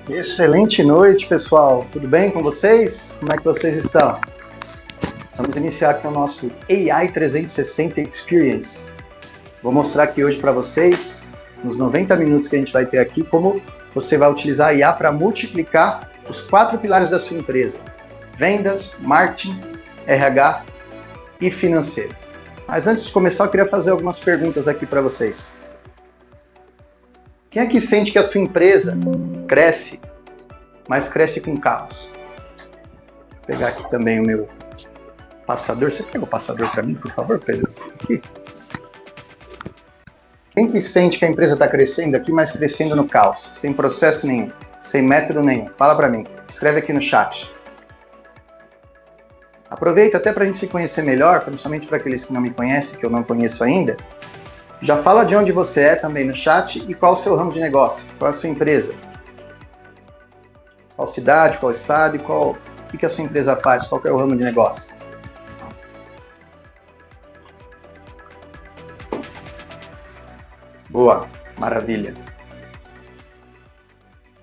Excelente noite, pessoal. Tudo bem com vocês? Como é que vocês estão? Vamos iniciar aqui o nosso AI 360 Experience. Vou mostrar aqui hoje para vocês, nos 90 minutos que a gente vai ter aqui, como você vai utilizar a IA para multiplicar os 4 pilares da sua empresa: vendas, marketing, RH e financeiro. Mas antes de começar, eu queria fazer algumas perguntas aqui para vocês. Quem é que sente que a sua empresa cresce, mas cresce com caos? Vou pegar aqui também o meu passador. Você pega o passador para mim, por favor, Pedro? Aqui. Quem que sente que a empresa está crescendo aqui, mas crescendo no caos? Sem processo nenhum, sem método nenhum. Fala para mim. Escreve aqui no chat. Aproveita até para a gente se conhecer melhor, principalmente para aqueles que não me conhecem, que eu não conheço ainda. Já fala de onde você é também no chat e qual o seu ramo de negócio, qual a sua empresa. Qual cidade, qual estado e o que a sua empresa faz, qual que é o ramo de negócio. Boa, maravilha.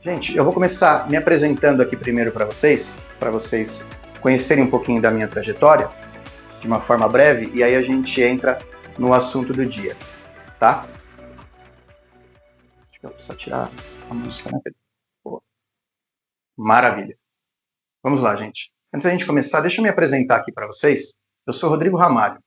Gente, eu vou começar me apresentando aqui primeiro para vocês conhecerem um pouquinho da minha trajetória, de uma forma breve, e aí a gente entra no assunto do dia, tá? Acho que eu preciso tirar a música, né, Pedro? Boa. Maravilha. Vamos lá, gente. Antes da gente começar, deixa eu me apresentar aqui para vocês. Eu sou Rodrigo Ramalho.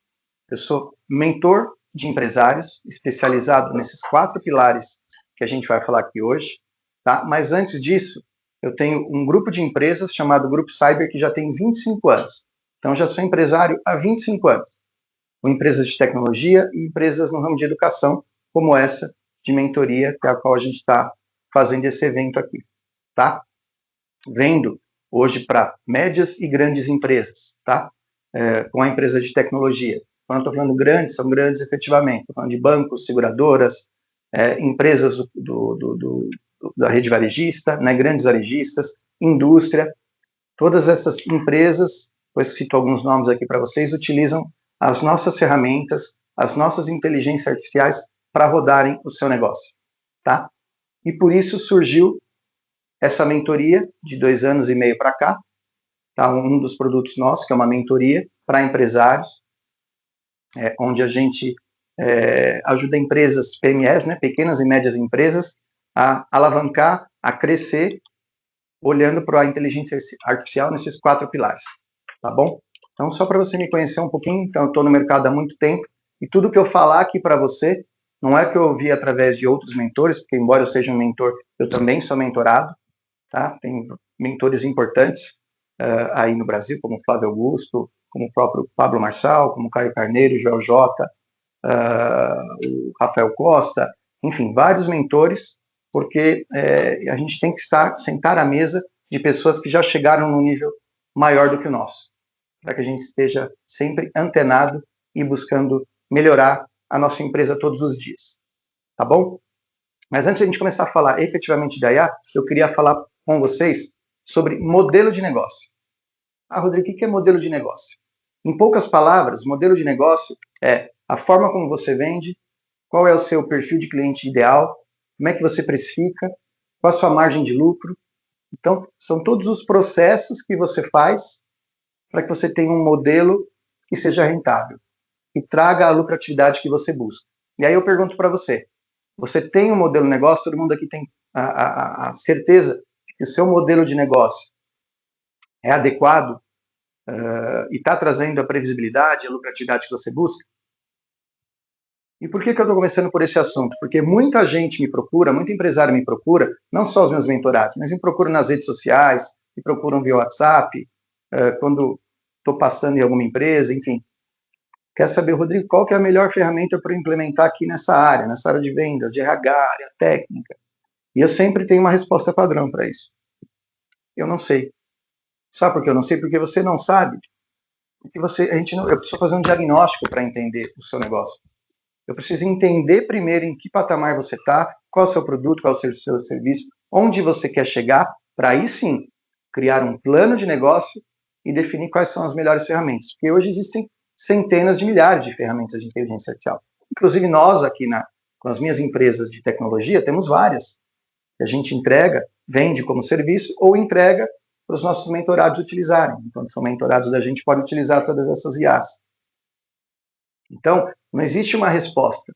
Eu sou mentor de empresários, especializado nesses 4 pilares que a gente vai falar aqui hoje, tá? Mas antes disso, eu tenho um grupo de empresas chamado Grupo Cyber, que já tem 25 anos. Então, eu já sou empresário há 25 anos. Com empresas de tecnologia e empresas no ramo de educação, como essa de mentoria, que é a qual a gente está fazendo esse evento aqui, tá? Vendo hoje para médias e grandes empresas, tá? Com a empresa de tecnologia. Quando eu estou falando grandes, são grandes efetivamente. Estou falando de bancos, seguradoras, empresas da rede varejista, né, grandes varejistas, indústria. Todas essas empresas, depois cito alguns nomes aqui para vocês, utilizam as nossas ferramentas, as nossas inteligências artificiais para rodarem o seu negócio, tá? E por isso surgiu essa mentoria de 2 anos e meio para cá, tá? Um dos produtos nossos, que é uma mentoria para empresários, onde a gente ajuda empresas PMEs, né, pequenas e médias empresas, a alavancar, a crescer, olhando para a inteligência artificial nesses 4 pilares, tá bom? Então, só para você me conhecer um pouquinho, então eu estou no mercado há muito tempo, e tudo que eu falar aqui para você, não é que eu ouvi através de outros mentores, porque embora eu seja um mentor, eu também sou mentorado, tá? Tem mentores importantes aí no Brasil, como o Flávio Augusto, como o próprio Pablo Marçal, como o Caio Carneiro, o Joel Jota, o Rafael Costa, enfim, vários mentores, porque a gente tem que sentar à mesa de pessoas que já chegaram num nível maior do que o nosso, para que a gente esteja sempre antenado e buscando melhorar a nossa empresa todos os dias, tá bom? Mas antes de a gente começar a falar efetivamente da IA, eu queria falar com vocês sobre modelo de negócio. Ah, Rodrigo, o que é modelo de negócio? Em poucas palavras, modelo de negócio é a forma como você vende, qual é o seu perfil de cliente ideal, como é que você precifica, qual a sua margem de lucro. Então, são todos os processos que você faz para que você tenha um modelo que seja rentável e traga a lucratividade que você busca. E aí eu pergunto para você, você tem um modelo de negócio, todo mundo aqui tem a certeza de que o seu modelo de negócio é adequado e está trazendo a previsibilidade, a lucratividade que você busca? E por que eu estou começando por esse assunto? Porque muita gente me procura, muito empresário me procura, não só os meus mentorados, mas me procuram nas redes sociais, me procuram via WhatsApp, quando estou passando em alguma empresa, enfim. Quer saber, Rodrigo, qual que é a melhor ferramenta para implementar aqui nessa área de vendas, de RH, área técnica? E eu sempre tenho uma resposta padrão para isso. Eu não sei. Sabe por que eu não sei? Porque você não sabe. Porque eu preciso fazer um diagnóstico para entender o seu negócio. Eu preciso entender primeiro em que patamar você está, qual é o seu produto, qual é o seu serviço, onde você quer chegar, para aí sim criar um plano de negócio e definir quais são as melhores ferramentas. Porque hoje existem centenas de milhares de ferramentas de inteligência artificial. Inclusive nós aqui com as minhas empresas de tecnologia temos várias que a gente entrega vende como serviço ou entrega para os nossos mentorados utilizarem. Enquanto são mentorados da gente, pode utilizar todas essas IAs. Então, não existe uma resposta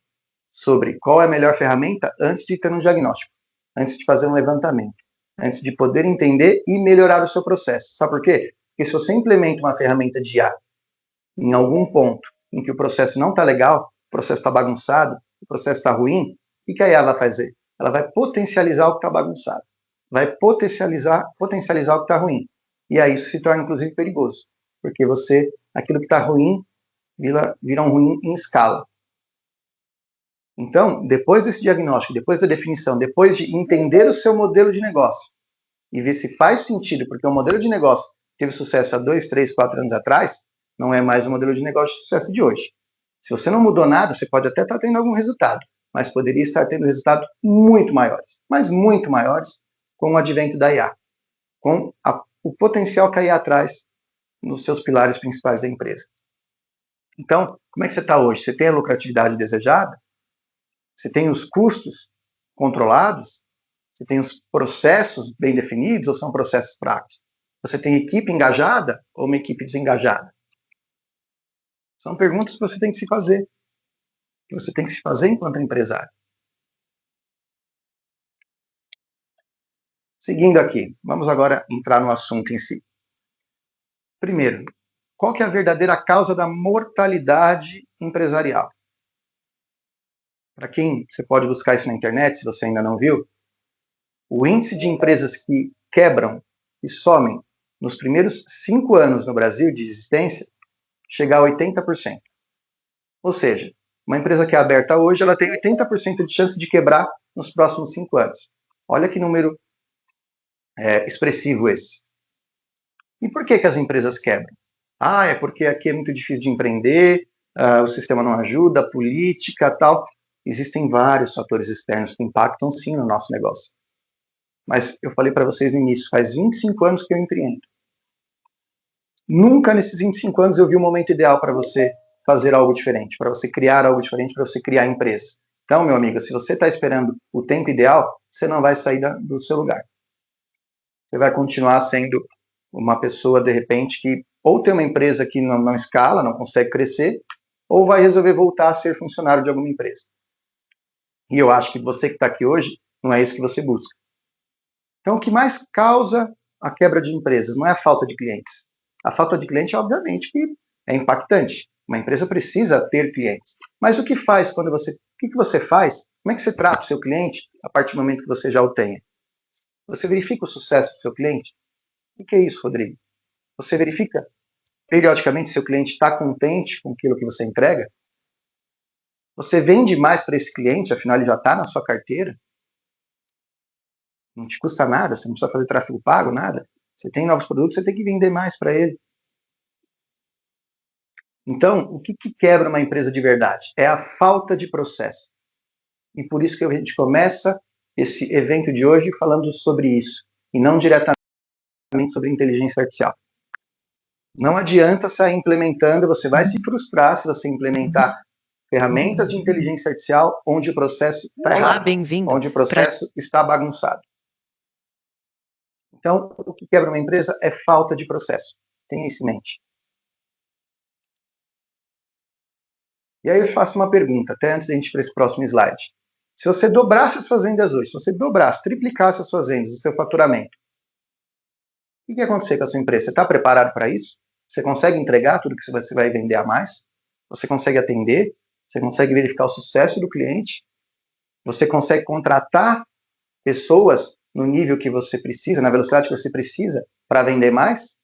sobre qual é a melhor ferramenta antes de ter um diagnóstico, antes de fazer um levantamento, antes de poder entender e melhorar o seu processo. Sabe por quê? Porque se você implementa uma ferramenta de IA em algum ponto em que o processo não está legal, o processo está bagunçado, o processo está ruim, o que a IA vai fazer? Ela vai potencializar o que está bagunçado, vai potencializar o que está ruim. E aí isso se torna, inclusive, perigoso, porque aquilo que está ruim, vira um ruim em escala. Então, depois desse diagnóstico, depois da definição, depois de entender o seu modelo de negócio e ver se faz sentido, porque o modelo de negócio teve sucesso há 2, 3, 4 anos atrás, não é mais o modelo de negócio de sucesso de hoje. Se você não mudou nada, você pode até estar tendo algum resultado, mas poderia estar tendo resultados muito maiores, mas muito maiores, com o advento da IA, com o potencial que a IA traz nos seus pilares principais da empresa. Então, como é que você está hoje? Você tem a lucratividade desejada? Você tem os custos controlados? Você tem os processos bem definidos ou são processos práticos? Você tem equipe engajada ou uma equipe desengajada? São perguntas que você tem que se fazer. Que você tem que se fazer enquanto empresário. Seguindo aqui, vamos agora entrar no assunto em si. Primeiro, qual que é a verdadeira causa da mortalidade empresarial? Para quem, você pode buscar isso na internet, se você ainda não viu, o índice de empresas que quebram e somem nos primeiros 5 anos no Brasil de existência chega a 80%. Ou seja, uma empresa que é aberta hoje, ela tem 80% de chance de quebrar nos próximos 5 anos. Olha que número expressivo esse. E por que as empresas quebram? É porque aqui é muito difícil de empreender, o sistema não ajuda, a política, tal. Existem vários fatores externos que impactam sim no nosso negócio. Mas eu falei para vocês no início, faz 25 anos que eu empreendo. Nunca nesses 25 anos eu vi o momento ideal para você fazer algo diferente, para você criar algo diferente, para você criar empresas. Então, meu amigo, se você está esperando o tempo ideal, você não vai sair do seu lugar. Você vai continuar sendo uma pessoa, de repente, que ou tem uma empresa que não escala, não consegue crescer, ou vai resolver voltar a ser funcionário de alguma empresa. E eu acho que você que está aqui hoje, não é isso que você busca. Então, o que mais causa a quebra de empresas não é a falta de clientes. A falta de cliente, obviamente, que é impactante. Uma empresa precisa ter clientes. Mas o que faz quando o que você faz? Como é que você trata o seu cliente a partir do momento que você já o tenha? Você verifica o sucesso do seu cliente? O que é isso, Rodrigo? Você verifica periodicamente se seu cliente está contente com aquilo que você entrega? Você vende mais para esse cliente, afinal ele já está na sua carteira? Não te custa nada, você não precisa fazer tráfego pago, nada. Você tem novos produtos, você tem que vender mais para ele. Então, o que quebra uma empresa de verdade? É a falta de processo. E por isso que a gente começa esse evento de hoje falando sobre isso, e não diretamente sobre inteligência artificial. Não adianta sair implementando, você vai se frustrar se você implementar ferramentas de inteligência artificial onde o processo está errado. Olá, bem-vindo. Onde o processo está bagunçado. Então, o que quebra uma empresa é falta de processo. Tenha isso em mente. E aí eu faço uma pergunta, até antes da gente ir para esse próximo slide. Se você dobrasse as suas vendas hoje, se você dobrasse, triplicasse as suas vendas, o seu faturamento, o que ia acontecer com a sua empresa? Você está preparado para isso? Você consegue entregar tudo que você vai vender a mais? Você consegue atender? Você consegue verificar o sucesso do cliente? Você consegue contratar pessoas no nível que você precisa, na velocidade que você precisa para vender mais?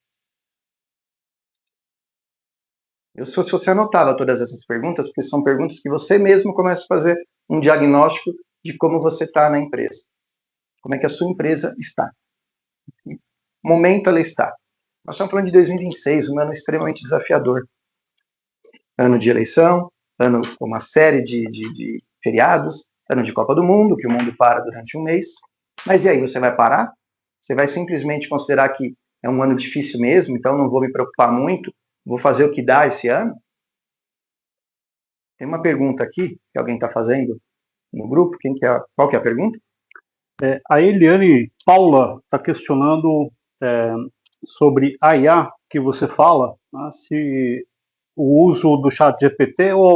Se você anotava todas essas perguntas, porque são perguntas que você mesmo começa a fazer um diagnóstico de como você está na empresa. Como é que a sua empresa está. Que momento ela está. Nós estamos falando de 2026, um ano extremamente desafiador. Ano de eleição, ano com uma série de feriados, ano de Copa do Mundo, que o mundo para durante um mês. Mas e aí, você vai parar? Você vai simplesmente considerar que é um ano difícil mesmo, então não vou me preocupar muito, vou fazer o que dá esse ano? Tem uma pergunta aqui que alguém está fazendo no grupo. Qual que é a pergunta? A Eliane Paula está questionando sobre a IA que você fala, né, se o uso do ChatGPT ou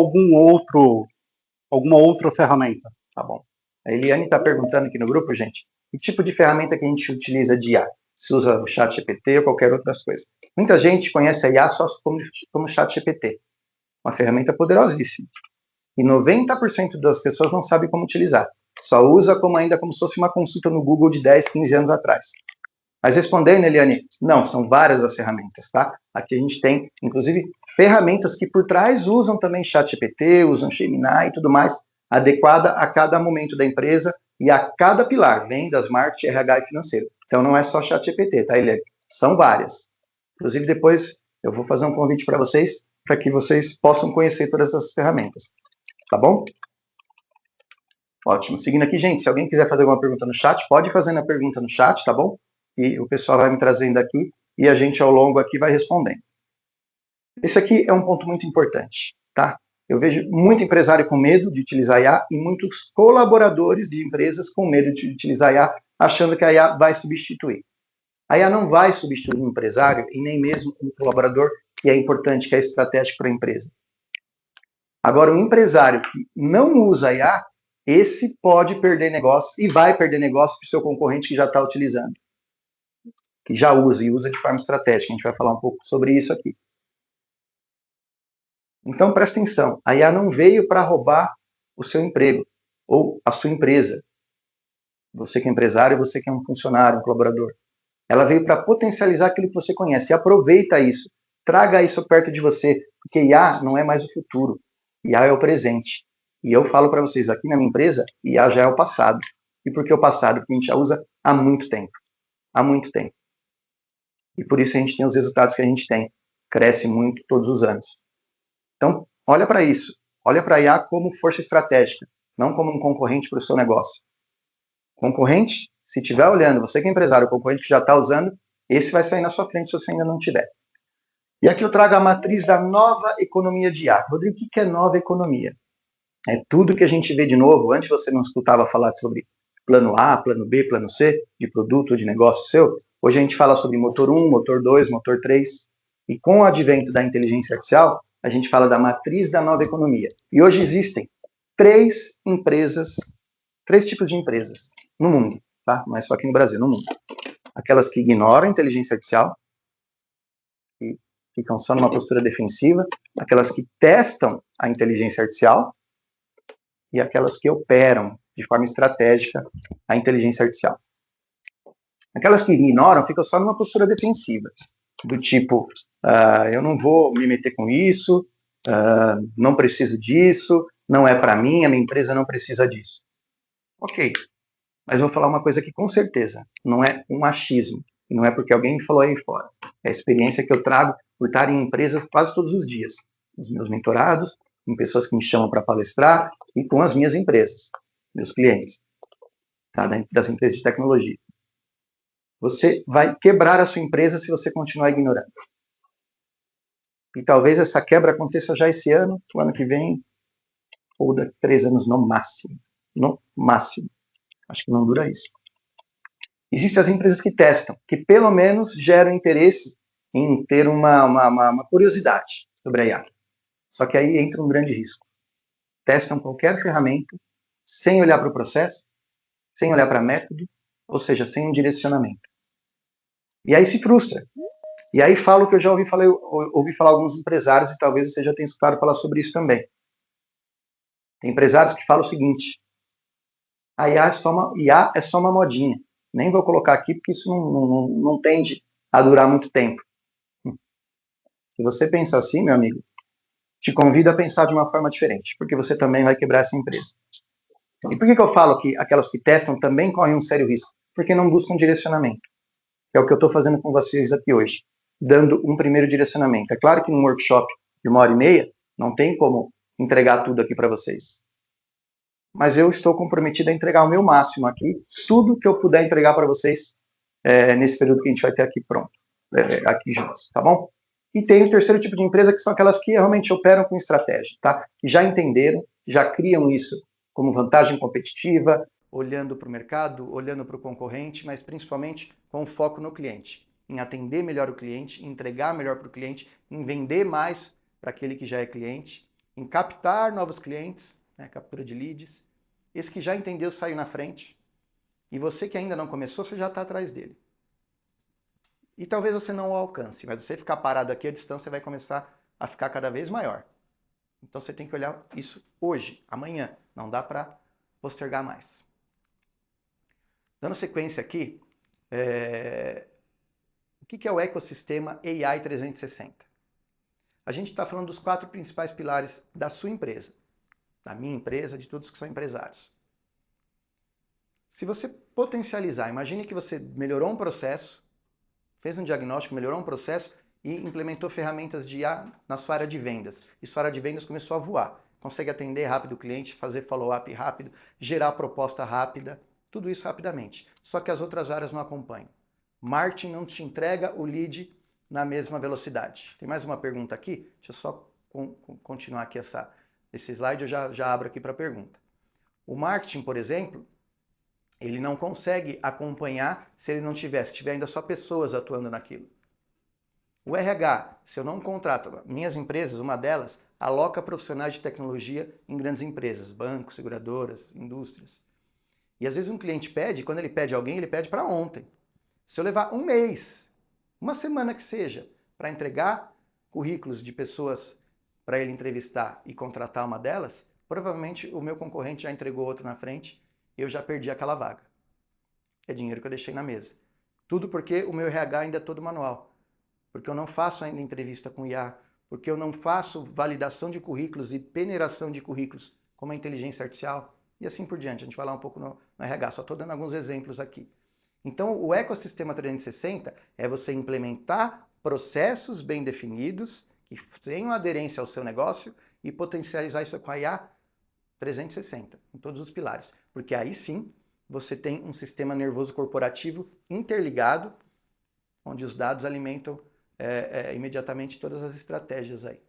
alguma outra ferramenta. Tá bom. A Eliane está perguntando aqui no grupo, gente, que tipo de ferramenta que a gente utiliza de IA? Se usa o ChatGPT ou qualquer outras coisa. Muita gente conhece a IA só como ChatGPT, uma ferramenta poderosíssima. E 90% das pessoas não sabe como utilizar. Só usa ainda como se fosse uma consulta no Google de 10, 15 anos atrás. Mas respondendo, Eliane, não, são várias as ferramentas, tá? Aqui a gente tem, inclusive, ferramentas que por trás usam também ChatGPT, usam Gemini e tudo mais, adequada a cada momento da empresa e a cada pilar, vendas, marketing, RH e financeiro. Então não é só ChatGPT, tá, Eliane? São várias. Inclusive, depois eu vou fazer um convite para vocês, para que vocês possam conhecer todas essas ferramentas. Tá bom? Ótimo. Seguindo aqui, gente, se alguém quiser fazer alguma pergunta no chat, pode fazer a pergunta no chat, tá bom? E o pessoal vai me trazendo aqui e a gente ao longo aqui vai respondendo. Esse aqui é um ponto muito importante, tá? Eu vejo muito empresário com medo de utilizar IA e muitos colaboradores de empresas com medo de utilizar IA, achando que a IA vai substituir. A IA não vai substituir um empresário e nem mesmo um colaborador que é importante, que é estratégico para a empresa. Agora, um empresário que não usa a IA, esse pode perder negócio e vai perder negócio para o seu concorrente que já está utilizando, que já usa e usa de forma estratégica. A gente vai falar um pouco sobre isso aqui. Então, presta atenção. A IA não veio para roubar o seu emprego ou a sua empresa. Você que é empresário, você que é um funcionário, um colaborador. Ela veio para potencializar aquilo que você conhece. E aproveita isso. Traga isso perto de você, porque IA não é mais o futuro. IA é o presente. E eu falo para vocês, aqui na minha empresa, IA já é o passado. E por que o passado? Porque a gente já usa há muito tempo. Há muito tempo. E por isso a gente tem os resultados que a gente tem. Cresce muito todos os anos. Então, olha para isso. Olha para a IA como força estratégica, não como um concorrente para o seu negócio. Concorrente, se estiver olhando, você que é empresário, o concorrente que já está usando, esse vai sair na sua frente se você ainda não tiver. E aqui eu trago a matriz da nova economia de IA. Rodrigo, o que é nova economia? É tudo que a gente vê de novo. Antes você não escutava falar sobre plano A, plano B, plano C, de produto ou de negócio seu. Hoje a gente fala sobre motor 1, motor 2, motor 3. E com o advento da inteligência artificial, a gente fala da matriz da nova economia. E hoje existem três tipos de empresas no mundo, tá? Não é só aqui no Brasil, no mundo. Aquelas que ignoram a inteligência artificial, que ficam só numa postura defensiva, aquelas que testam a inteligência artificial e aquelas que operam de forma estratégica a inteligência artificial. Aquelas que ignoram ficam só numa postura defensiva, do tipo, eu não vou me meter com isso, não preciso disso, não é para mim, a minha empresa não precisa disso. Ok, mas vou falar uma coisa que com certeza não é um achismo, não é porque alguém me falou aí fora. É a experiência que eu trago por estar em empresas quase todos os dias, os meus mentorados, com pessoas que me chamam para palestrar e com as minhas empresas, meus clientes, tá? Das empresas de tecnologia. Você vai quebrar a sua empresa se você continuar ignorando. E talvez essa quebra aconteça já esse ano, o ano que vem, ou daqui a 3 anos no máximo. No máximo. Acho que não dura isso. Existem as empresas que testam, que pelo menos geram interesse em ter uma curiosidade sobre a IA. Só que aí entra um grande risco. Testam qualquer ferramenta sem olhar para o processo, sem olhar para método, ou seja, sem um direcionamento. E aí se frustra. E aí falo o que eu já ouvi falar alguns empresários, e talvez você já tenha escutado falar sobre isso também. Tem empresários que falam o seguinte: a IA é só uma modinha. Nem vou colocar aqui porque isso não tende a durar muito tempo. Se você pensa assim, meu amigo, te convido a pensar de uma forma diferente, porque você também vai quebrar essa empresa. E por que eu falo que aquelas que testam também correm um sério risco? Porque não buscam direcionamento. Que é o que eu estou fazendo com vocês aqui hoje, dando um primeiro direcionamento. É claro que num workshop de 1h30, não tem como entregar tudo aqui para vocês. Mas eu estou comprometido a entregar o meu máximo aqui, tudo que eu puder entregar para vocês nesse período que a gente vai ter aqui pronto, aqui juntos, tá bom? E tem o terceiro tipo de empresa, que são aquelas que realmente operam com estratégia, tá? Que já entenderam, já criam isso como vantagem competitiva, olhando para o mercado, olhando para o concorrente, mas principalmente com foco no cliente, em atender melhor o cliente, em entregar melhor para o cliente, em vender mais para aquele que já é cliente, em captar novos clientes, né, captura de leads. Esse que já entendeu saiu na frente, e você que ainda não começou, você já está atrás dele. E talvez você não o alcance, mas você ficar parado aqui, a distância vai começar a ficar cada vez maior. Então você tem que olhar isso hoje, amanhã, não dá para postergar mais. Dando sequência aqui, o que é o ecossistema AI 360? A gente está falando dos 4 principais pilares da sua empresa, da minha empresa, de todos que são empresários. Se você potencializar, imagine que você melhorou um processo, fez um diagnóstico, melhorou um processo e implementou ferramentas de IA na sua área de vendas. E sua área de vendas começou a voar. Consegue atender rápido o cliente, fazer follow-up rápido, gerar proposta rápida, tudo isso rapidamente. Só que as outras áreas não acompanham. Marketing não te entrega o lead na mesma velocidade. Tem mais uma pergunta aqui? Deixa eu só continuar aqui esse slide, eu já abro aqui para a pergunta. O marketing, por exemplo, ele não consegue acompanhar se ele não tiver, se tiver ainda só pessoas atuando naquilo. O RH, se eu não contrato, minhas empresas, uma delas, aloca profissionais de tecnologia em grandes empresas, bancos, seguradoras, indústrias. E às vezes um cliente pede, quando ele pede alguém, ele pede para ontem. Se eu levar um mês, uma semana que seja, para entregar currículos de pessoas para ele entrevistar e contratar uma delas, provavelmente o meu concorrente já entregou outro na frente e eu já perdi aquela vaga. É dinheiro que eu deixei na mesa. Tudo porque o meu RH ainda é todo manual. Porque eu não faço ainda entrevista com IA, porque eu não faço validação de currículos e peneiração de currículos como a inteligência artificial e assim por diante. A gente vai lá um pouco no RH, só estou dando alguns exemplos aqui. Então, o ecossistema 360 é você implementar processos bem definidos que tenham aderência ao seu negócio e potencializar isso com a IA 360, em todos os pilares. Porque aí sim, você tem um sistema nervoso corporativo interligado, onde os dados alimentam imediatamente todas as estratégias aí.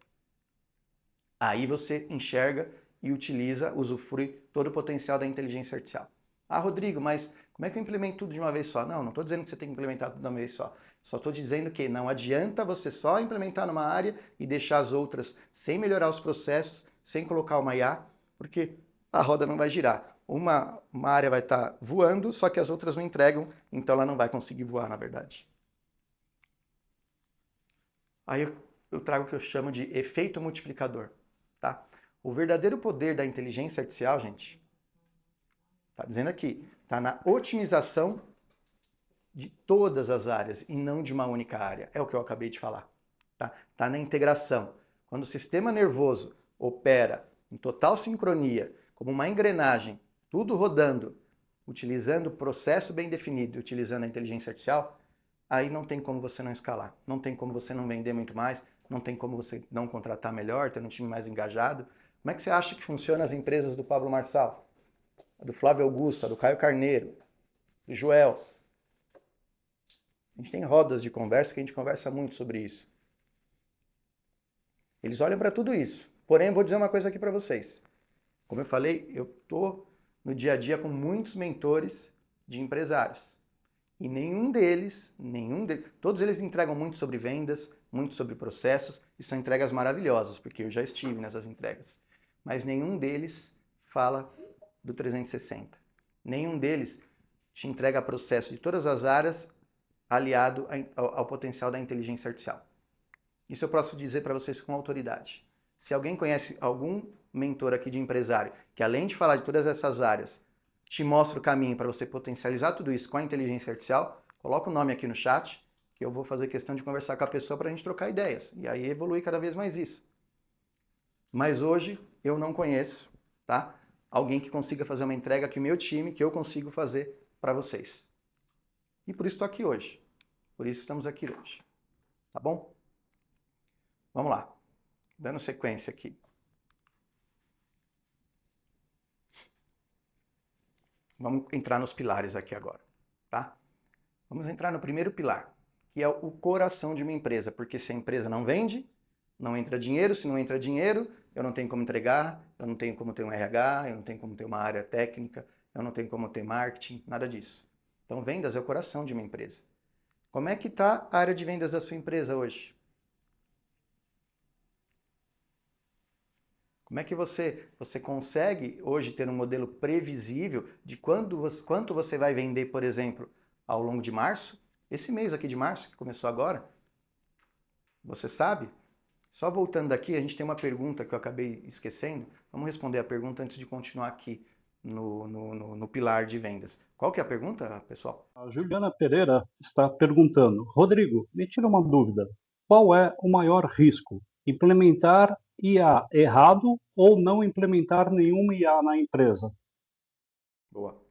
Aí você enxerga e utiliza, usufrui todo o potencial da inteligência artificial. Ah, Rodrigo, mas como é que eu implemento tudo de uma vez só? Não estou dizendo que você tem que implementar tudo de uma vez só. Só estou dizendo que não adianta você só implementar numa área e deixar as outras sem melhorar os processos, sem colocar uma IA, porque a roda não vai girar. Uma área vai estar voando, só que as outras não entregam, então ela não vai conseguir voar, na verdade. Aí eu trago o que eu chamo de efeito multiplicador. Tá? O verdadeiro poder da inteligência artificial, gente, está dizendo aqui, está na otimização de todas as áreas e não de uma única área. É o que eu acabei de falar. Tá na integração. Quando o sistema nervoso opera em total sincronia, como uma engrenagem, tudo rodando, utilizando o processo bem definido, utilizando a inteligência artificial, aí não tem como você não escalar. Não tem como você não vender muito mais, não tem como você não contratar melhor, ter um time mais engajado. Como é que você acha que funcionam as empresas do Pablo Marçal? A do Flávio Augusto, a do Caio Carneiro, do Joel? A gente tem rodas de conversa que a gente conversa muito sobre isso. Eles olham para tudo isso. Porém, eu vou dizer uma coisa aqui para vocês. Como eu falei, eu estou no dia a dia com muitos mentores de empresários. E todos eles entregam muito sobre vendas, muito sobre processos, e são entregas maravilhosas, porque eu já estive nessas entregas. Mas nenhum deles fala do 360. Nenhum deles te entrega processo de todas as áreas aliado ao potencial da inteligência artificial. Isso eu posso dizer para vocês com autoridade. Se alguém conhece algum mentor aqui de empresário que, além de falar de todas essas áreas, te mostra o caminho para você potencializar tudo isso com a inteligência artificial, coloca o nome aqui no chat, que eu vou fazer questão de conversar com a pessoa para a gente trocar ideias. E aí evoluir cada vez mais isso. Mas hoje eu não conheço, tá? Alguém que consiga fazer uma entrega que o meu time, que eu consigo fazer para vocês. E por isso estou aqui hoje. Por isso estamos aqui hoje. Tá bom? Vamos lá. Dando sequência aqui. Vamos entrar nos pilares aqui agora, tá? Vamos entrar no primeiro pilar, que é o coração de uma empresa, porque se a empresa não vende, não entra dinheiro, se não entra dinheiro, eu não tenho como entregar, eu não tenho como ter um RH, eu não tenho como ter uma área técnica, eu não tenho como ter marketing, nada disso. Então, vendas é o coração de uma empresa. Como é que está a área de vendas da sua empresa hoje? Como é que você consegue hoje ter um modelo previsível de quanto você vai vender, por exemplo, ao longo de março? Esse mês aqui de março, que começou agora, você sabe? Só voltando daqui, a gente tem uma pergunta que eu acabei esquecendo. Vamos responder a pergunta antes de continuar aqui no pilar de vendas. Qual que é a pergunta, pessoal? A Juliana Pereira está perguntando: Rodrigo, me tira uma dúvida. Qual é o maior risco? Implementar IA errado ou não implementar nenhuma IA na empresa? Boa.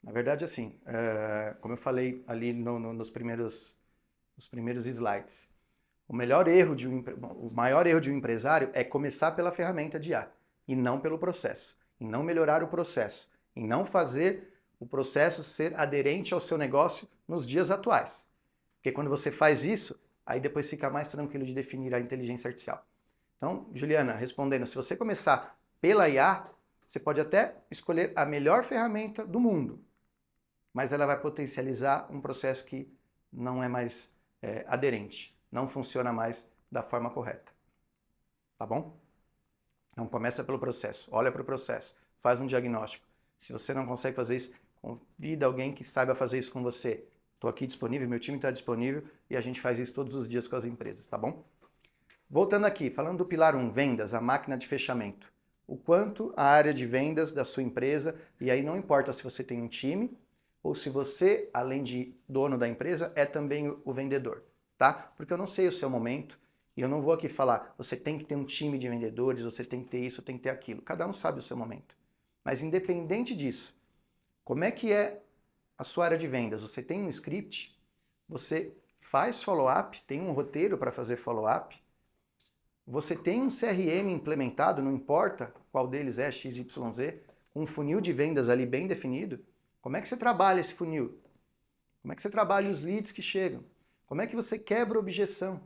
Na verdade, assim, como eu falei ali nos primeiros slides, o maior erro de um empresário é começar pela ferramenta de IA e não pelo processo, e não melhorar o processo, e não fazer o processo ser aderente ao seu negócio nos dias atuais. Porque quando você faz isso, aí depois fica mais tranquilo de definir a inteligência artificial. Então, Juliana, respondendo, se você começar pela IA, você pode até escolher a melhor ferramenta do mundo, mas ela vai potencializar um processo que não é mais aderente, não funciona mais da forma correta. Tá bom? Então começa pelo processo, olha para o processo, faz um diagnóstico. Se você não consegue fazer isso, convida alguém que saiba fazer isso com você. Estou aqui disponível, meu time está disponível e a gente faz isso todos os dias com as empresas, tá bom? Voltando aqui, falando do pilar 1, vendas, a máquina de fechamento. O quanto a área de vendas da sua empresa, e aí não importa se você tem um time, ou se você, além de dono da empresa, é também o vendedor, tá? Porque eu não sei o seu momento e eu não vou aqui falar, você tem que ter um time de vendedores, você tem que ter isso, tem que ter aquilo. Cada um sabe o seu momento. Mas independente disso, como é que é a sua área de vendas? Você tem um script? Você faz follow-up? Tem um roteiro para fazer follow-up? Você tem um CRM implementado, não importa qual deles é, XYZ, com um funil de vendas ali bem definido? Como é que você trabalha esse funil? Como é que você trabalha os leads que chegam? Como é que você quebra objeção?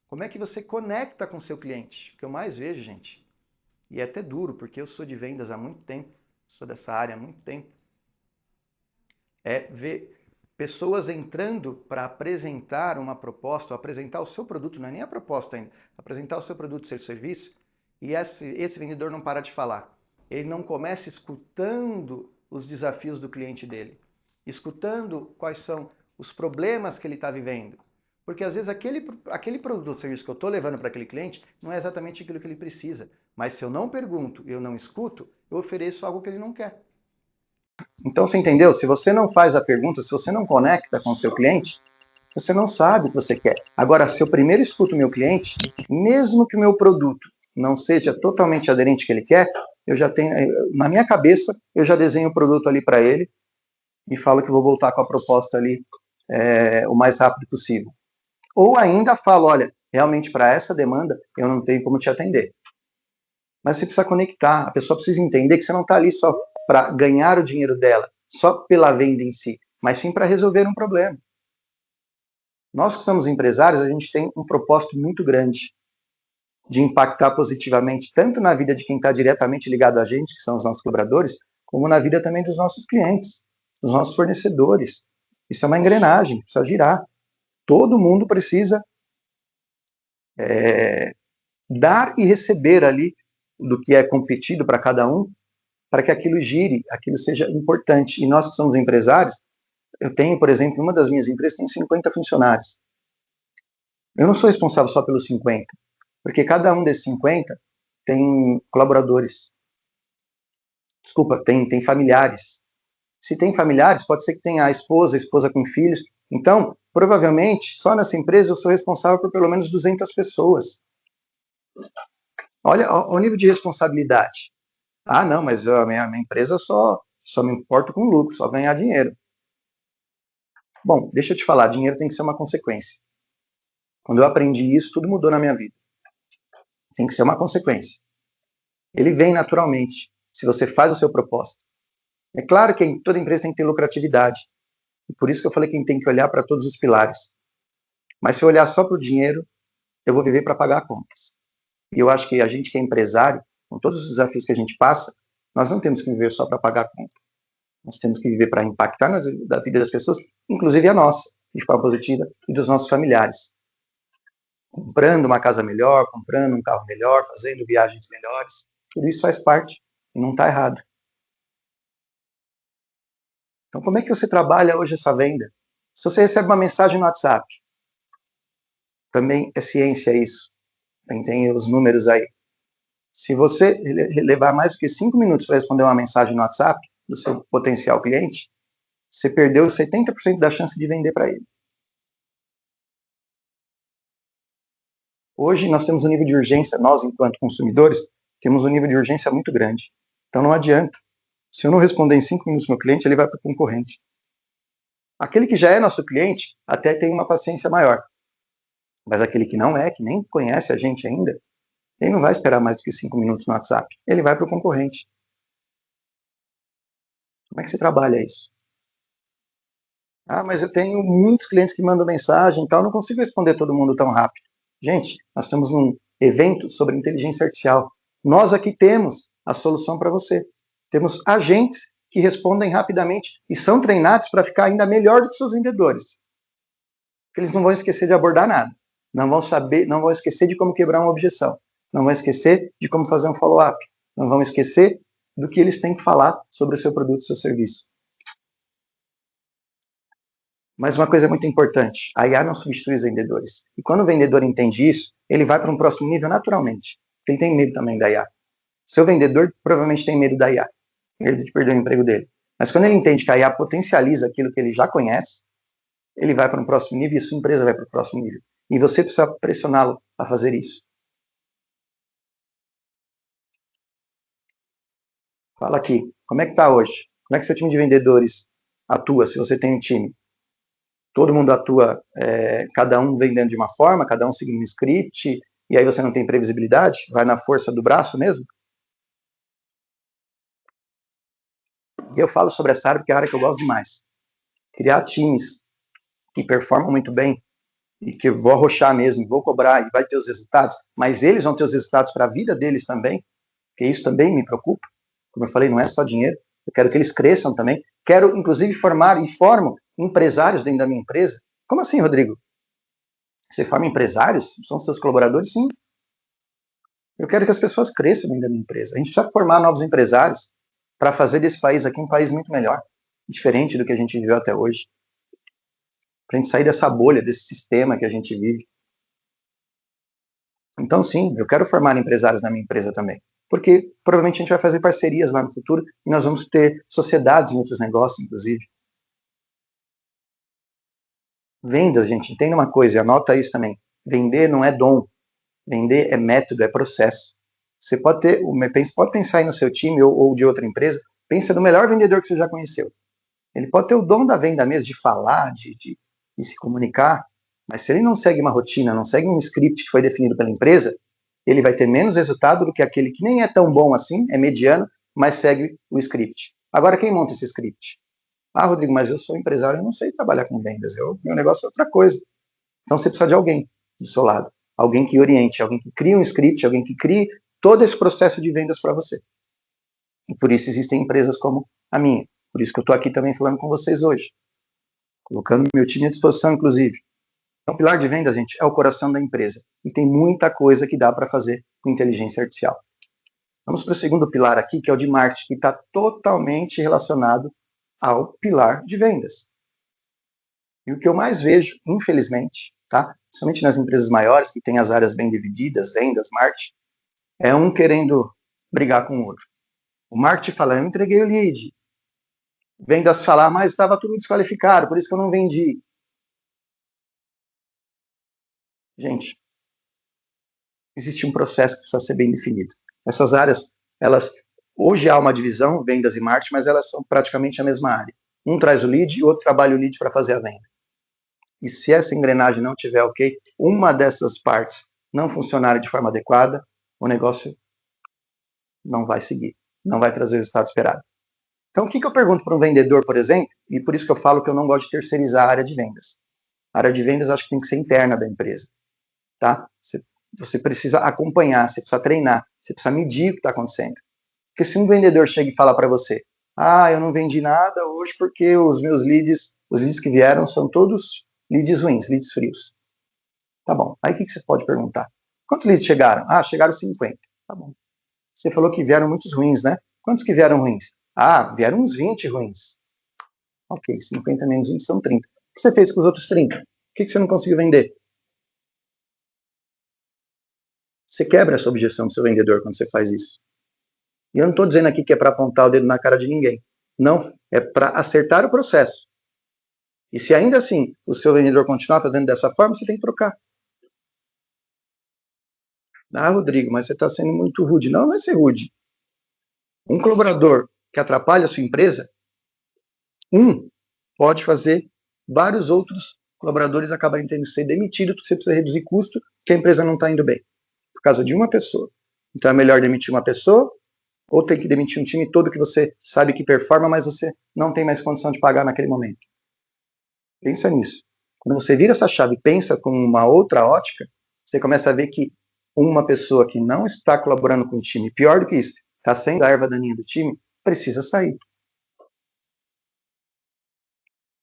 Como é que você conecta com o seu cliente? O que eu mais vejo, gente, e é até duro, porque eu sou de vendas há muito tempo, sou dessa área há muito tempo, é ver pessoas entrando para apresentar uma proposta, ou apresentar o seu produto, não é nem a proposta ainda, apresentar o seu produto, seu serviço, e esse vendedor não para de falar. Ele não começa escutando os desafios do cliente dele, escutando quais são os problemas que ele está vivendo. Porque às vezes aquele produto ou serviço que eu estou levando para aquele cliente não é exatamente aquilo que ele precisa. Mas se eu não pergunto, eu não escuto, eu ofereço algo que ele não quer. Então você entendeu? Se você não faz a pergunta, se você não conecta com o seu cliente, você não sabe o que você quer. Agora, se eu primeiro escuto o meu cliente, mesmo que o meu produto não seja totalmente aderente ao que ele quer, eu já tenho, na minha cabeça, eu já desenho o produto ali para ele e falo que vou voltar com a proposta ali o mais rápido possível. Ou ainda falo, olha, realmente para essa demanda eu não tenho como te atender. Mas você precisa conectar, a pessoa precisa entender que você não está ali só para ganhar o dinheiro dela, só pela venda em si, mas sim para resolver um problema. Nós que somos empresários, a gente tem um propósito muito grande de impactar positivamente tanto na vida de quem está diretamente ligado a gente, que são os nossos cobradores, como na vida também dos nossos clientes, dos nossos fornecedores. Isso é uma engrenagem, precisa girar. Todo mundo precisa dar e receber ali do que é competido para cada um, para que aquilo gire, aquilo seja importante. E nós que somos empresários, eu tenho, por exemplo, uma das minhas empresas tem 50 funcionários. Eu não sou responsável só pelos 50, porque cada um desses 50 tem colaboradores. Desculpa, tem familiares. Se tem familiares, pode ser que tenha a esposa com filhos. Então, provavelmente, só nessa empresa eu sou responsável por pelo menos 200 pessoas. Olha o nível de responsabilidade. Ah, não, mas a minha empresa só me importo com lucro, só ganhar dinheiro. Bom, deixa eu te falar, dinheiro tem que ser uma consequência. Quando eu aprendi isso, tudo mudou na minha vida. Tem que ser uma consequência. Ele vem naturalmente, se você faz o seu propósito. É claro que toda empresa tem que ter lucratividade. E por isso que eu falei que a gente tem que olhar para todos os pilares. Mas se eu olhar só para o dinheiro, eu vou viver para pagar contas. E eu acho que a gente que é empresário, com todos os desafios que a gente passa, nós não temos que viver só para pagar conta. Nós temos que viver para impactar na vida das pessoas, inclusive a nossa, de forma positiva, e dos nossos familiares. Comprando uma casa melhor, comprando um carro melhor, fazendo viagens melhores, tudo isso faz parte e não está errado. Então, como é que você trabalha hoje essa venda? Se você recebe uma mensagem no WhatsApp, também é ciência isso, tem os números aí. Se você levar mais do que 5 minutos para responder uma mensagem no WhatsApp do seu potencial cliente, você perdeu 70% da chance de vender para ele. Hoje nós temos um nível de urgência, nós enquanto consumidores, temos um nível de urgência muito grande. Então não adianta. Se eu não responder em 5 minutos ao meu cliente, ele vai para o concorrente. Aquele que já é nosso cliente, até tem uma paciência maior. Mas aquele que não é, que nem conhece a gente ainda, ele não vai esperar mais do que 5 minutos no WhatsApp. Ele vai para o concorrente. Como é que você trabalha isso? Ah, mas eu tenho muitos clientes que mandam mensagem e tal, não consigo responder todo mundo tão rápido. Gente, nós estamos num evento sobre inteligência artificial. Nós aqui temos a solução para você. Temos agentes que respondem rapidamente e são treinados para ficar ainda melhor do que seus vendedores. Porque eles não vão esquecer de abordar nada. Não vão esquecer de como quebrar uma objeção. Não vão esquecer de como fazer um follow-up. Não vão esquecer do que eles têm que falar sobre o seu produto e seu serviço. Mas uma coisa muito importante, a IA não substitui os vendedores. E quando o vendedor entende isso, ele vai para um próximo nível naturalmente. Ele tem medo também da IA. Seu vendedor provavelmente tem medo da IA. Medo de perder o emprego dele. Mas quando ele entende que a IA potencializa aquilo que ele já conhece, ele vai para um próximo nível e sua empresa vai para o próximo nível. E você precisa pressioná-lo a fazer isso. Fala aqui, como é que está hoje? Como é que seu time de vendedores atua, se você tem um time? Todo mundo atua, cada um vendendo de uma forma, cada um seguindo um script, e aí você não tem previsibilidade? Vai na força do braço mesmo? E eu falo sobre essa área porque é a área que eu gosto demais. Criar times que performam muito bem e que eu vou arrochar mesmo, vou cobrar e vai ter os resultados, mas eles vão ter os resultados para a vida deles também, porque isso também me preocupa. Como eu falei, não é só dinheiro, eu quero que eles cresçam também. Quero, inclusive, formar e formo empresários dentro da minha empresa. Como assim, Rodrigo? Você forma empresários? São seus colaboradores? Sim. Eu quero que as pessoas cresçam dentro da minha empresa. A gente precisa formar novos empresários para fazer desse país aqui um país muito melhor, diferente do que a gente viveu até hoje. Para a gente sair dessa bolha, desse sistema que a gente vive. Então, sim, eu quero formar empresários na minha empresa também. Porque provavelmente a gente vai fazer parcerias lá no futuro e nós vamos ter sociedades em outros negócios, inclusive. Vendas, gente, entenda uma coisa, anota isso também. Vender não é dom. Vender é método, é processo. Você pode pensar aí no seu time ou de outra empresa, pensa no melhor vendedor que você já conheceu. Ele pode ter o dom da venda mesmo, de falar, de se comunicar, mas se ele não segue uma rotina, não segue um script que foi definido pela empresa, ele vai ter menos resultado do que aquele que nem é tão bom assim, é mediano, mas segue o script. Agora, quem monta esse script? Ah, Rodrigo, mas eu sou empresário, eu não sei trabalhar com vendas, meu negócio é outra coisa. Então você precisa de alguém do seu lado, alguém que oriente, alguém que crie um script, alguém que crie todo esse processo de vendas para você. E por isso existem empresas como a minha. Por isso que eu estou aqui também falando com vocês hoje. Colocando meu time à disposição, inclusive. Então, o pilar de vendas, gente, é o coração da empresa. E tem muita coisa que dá para fazer com inteligência artificial. Vamos para o segundo pilar aqui, que é o de marketing, que está totalmente relacionado ao pilar de vendas. E o que eu mais vejo, infelizmente, tá? Somente nas empresas maiores, que têm as áreas bem divididas, vendas, marketing, é um querendo brigar com o outro. O marketing fala, eu entreguei o lead. Vendas falar, mas estava tudo desqualificado, por isso que eu não vendi. Gente, existe um processo que precisa ser bem definido. Essas áreas, hoje há uma divisão, vendas e marketing, mas elas são praticamente a mesma área. Um traz o lead e o outro trabalha o lead para fazer a venda. E se essa engrenagem não tiver ok, uma dessas partes não funcionar de forma adequada, o negócio não vai seguir, não vai trazer o resultado esperado. Então, o que eu pergunto para um vendedor, por exemplo, e por isso que eu falo que eu não gosto de terceirizar a área de vendas. A área de vendas eu acho que tem que ser interna da empresa. Tá? Você precisa acompanhar, você precisa treinar, você precisa medir o que está acontecendo. Porque se um vendedor chega e fala para você, Ah, eu não vendi nada hoje porque os meus leads que vieram são todos leads ruins, leads frios. Tá bom. Aí o que você pode perguntar? Quantos leads chegaram? Ah, chegaram 50. Tá bom. Você falou que vieram muitos ruins, né? Quantos que vieram ruins? Ah, vieram uns 20 ruins. Ok, 50 menos 20 são 30. O que você fez com os outros 30? O que você não conseguiu vender? Você quebra essa objeção do seu vendedor quando você faz isso. E eu não estou dizendo aqui que é para apontar o dedo na cara de ninguém. Não, é para acertar o processo. E se ainda assim o seu vendedor continuar fazendo dessa forma, você tem que trocar. Ah, Rodrigo, mas você está sendo muito rude. Não, não é ser rude. Um colaborador que atrapalha a sua empresa, pode fazer vários outros colaboradores acabarem tendo que ser demitidos porque você precisa reduzir custo, porque a empresa não está indo bem. Por causa de uma pessoa. Então é melhor demitir uma pessoa ou tem que demitir um time todo que você sabe que performa, mas você não tem mais condição de pagar naquele momento. Pensa nisso. Quando você vira essa chave e pensa com uma outra ótica, você começa a ver que uma pessoa que não está colaborando com o time, pior do que isso, está sendo a erva daninha do time, precisa sair.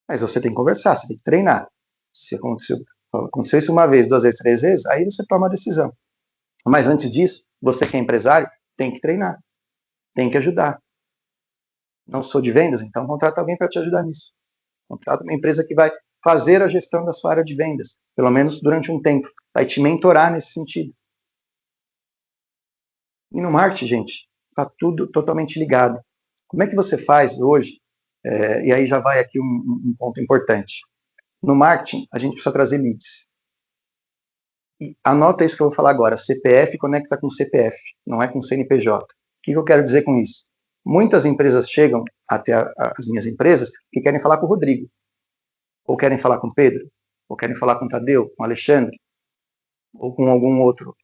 Mas você tem que conversar, você tem que treinar. Se aconteceu isso uma vez, 2 vezes, 3 vezes, aí você toma a decisão. Mas antes disso, você que é empresário, tem que treinar, tem que ajudar. Não sou de vendas, então contrata alguém para te ajudar nisso. Contrata uma empresa que vai fazer a gestão da sua área de vendas, pelo menos durante um tempo, vai te mentorar nesse sentido. E no marketing, gente, está tudo totalmente ligado. Como é que você faz hoje? E aí já vai aqui um ponto importante. No marketing, a gente precisa trazer leads. E anota isso que eu vou falar agora. CPF conecta com CPF, não é com CNPJ. O que eu quero dizer com isso? Muitas empresas chegam até as minhas empresas que querem falar com o Rodrigo, ou querem falar com o Pedro, ou querem falar com o Tadeu, com o Alexandre, ou com algum outro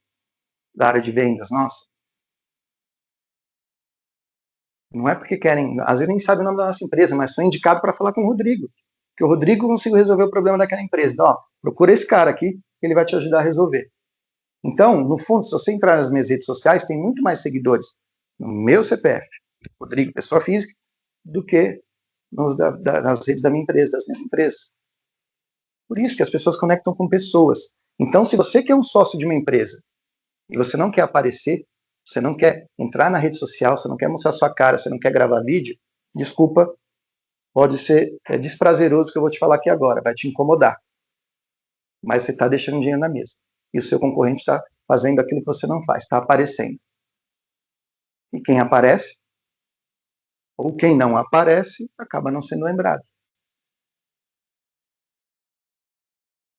da área de vendas nossa. Não é porque querem, às vezes nem sabem o nome da nossa empresa, mas são indicados para falar com o Rodrigo. Que o Rodrigo conseguiu resolver o problema daquela empresa. Então, ó, procura esse cara aqui, que ele vai te ajudar a resolver. Então, no fundo, se você entrar nas minhas redes sociais, tem muito mais seguidores no meu CPF, Rodrigo, pessoa física, do que nas redes da minha empresa, das minhas empresas. Por isso que as pessoas conectam com pessoas. Então, se você quer um sócio de uma empresa e você não quer aparecer, você não quer entrar na rede social, você não quer mostrar sua cara, você não quer gravar vídeo, desculpa, pode ser desprazeroso o que eu vou te falar aqui agora, vai te incomodar. Mas você está deixando dinheiro na mesa. E o seu concorrente está fazendo aquilo que você não faz, está aparecendo. E quem aparece, ou quem não aparece, acaba não sendo lembrado.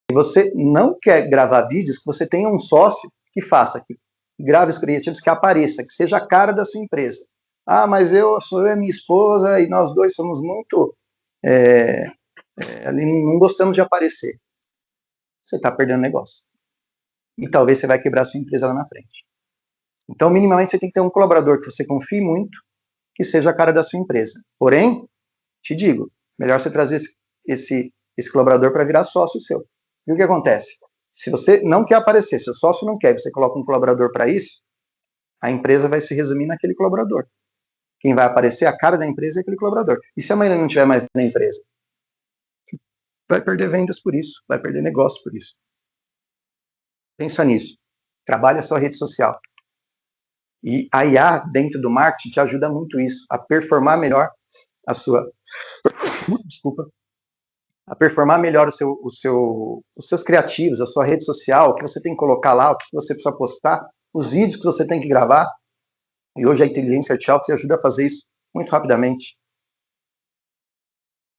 Se você não quer gravar vídeos, que você tenha um sócio que faça, que grave os criativos, que apareça, que seja a cara da sua empresa. Ah, mas sou eu e a minha esposa e nós dois somos muito... ali não gostamos de aparecer. Você está perdendo negócio. E talvez você vai quebrar a sua empresa lá na frente. Então, minimamente, você tem que ter um colaborador que você confie muito, que seja a cara da sua empresa. Porém, te digo, melhor você trazer esse colaborador para virar sócio seu. E o que acontece? Se você não quer aparecer, seu sócio não quer, você coloca um colaborador para isso, a empresa vai se resumir naquele colaborador. Quem vai aparecer, a cara da empresa é aquele colaborador. E se amanhã ele não estiver mais na empresa? Vai perder vendas por isso, vai perder negócio por isso. Pensa nisso. Trabalhe a sua rede social. E a IA dentro do marketing te ajuda muito isso, a performar melhor a sua... Desculpa. A performar melhor os seus criativos, a sua rede social, o que você tem que colocar lá, o que você precisa postar, os vídeos que você tem que gravar. E hoje a inteligência artificial te ajuda a fazer isso muito rapidamente.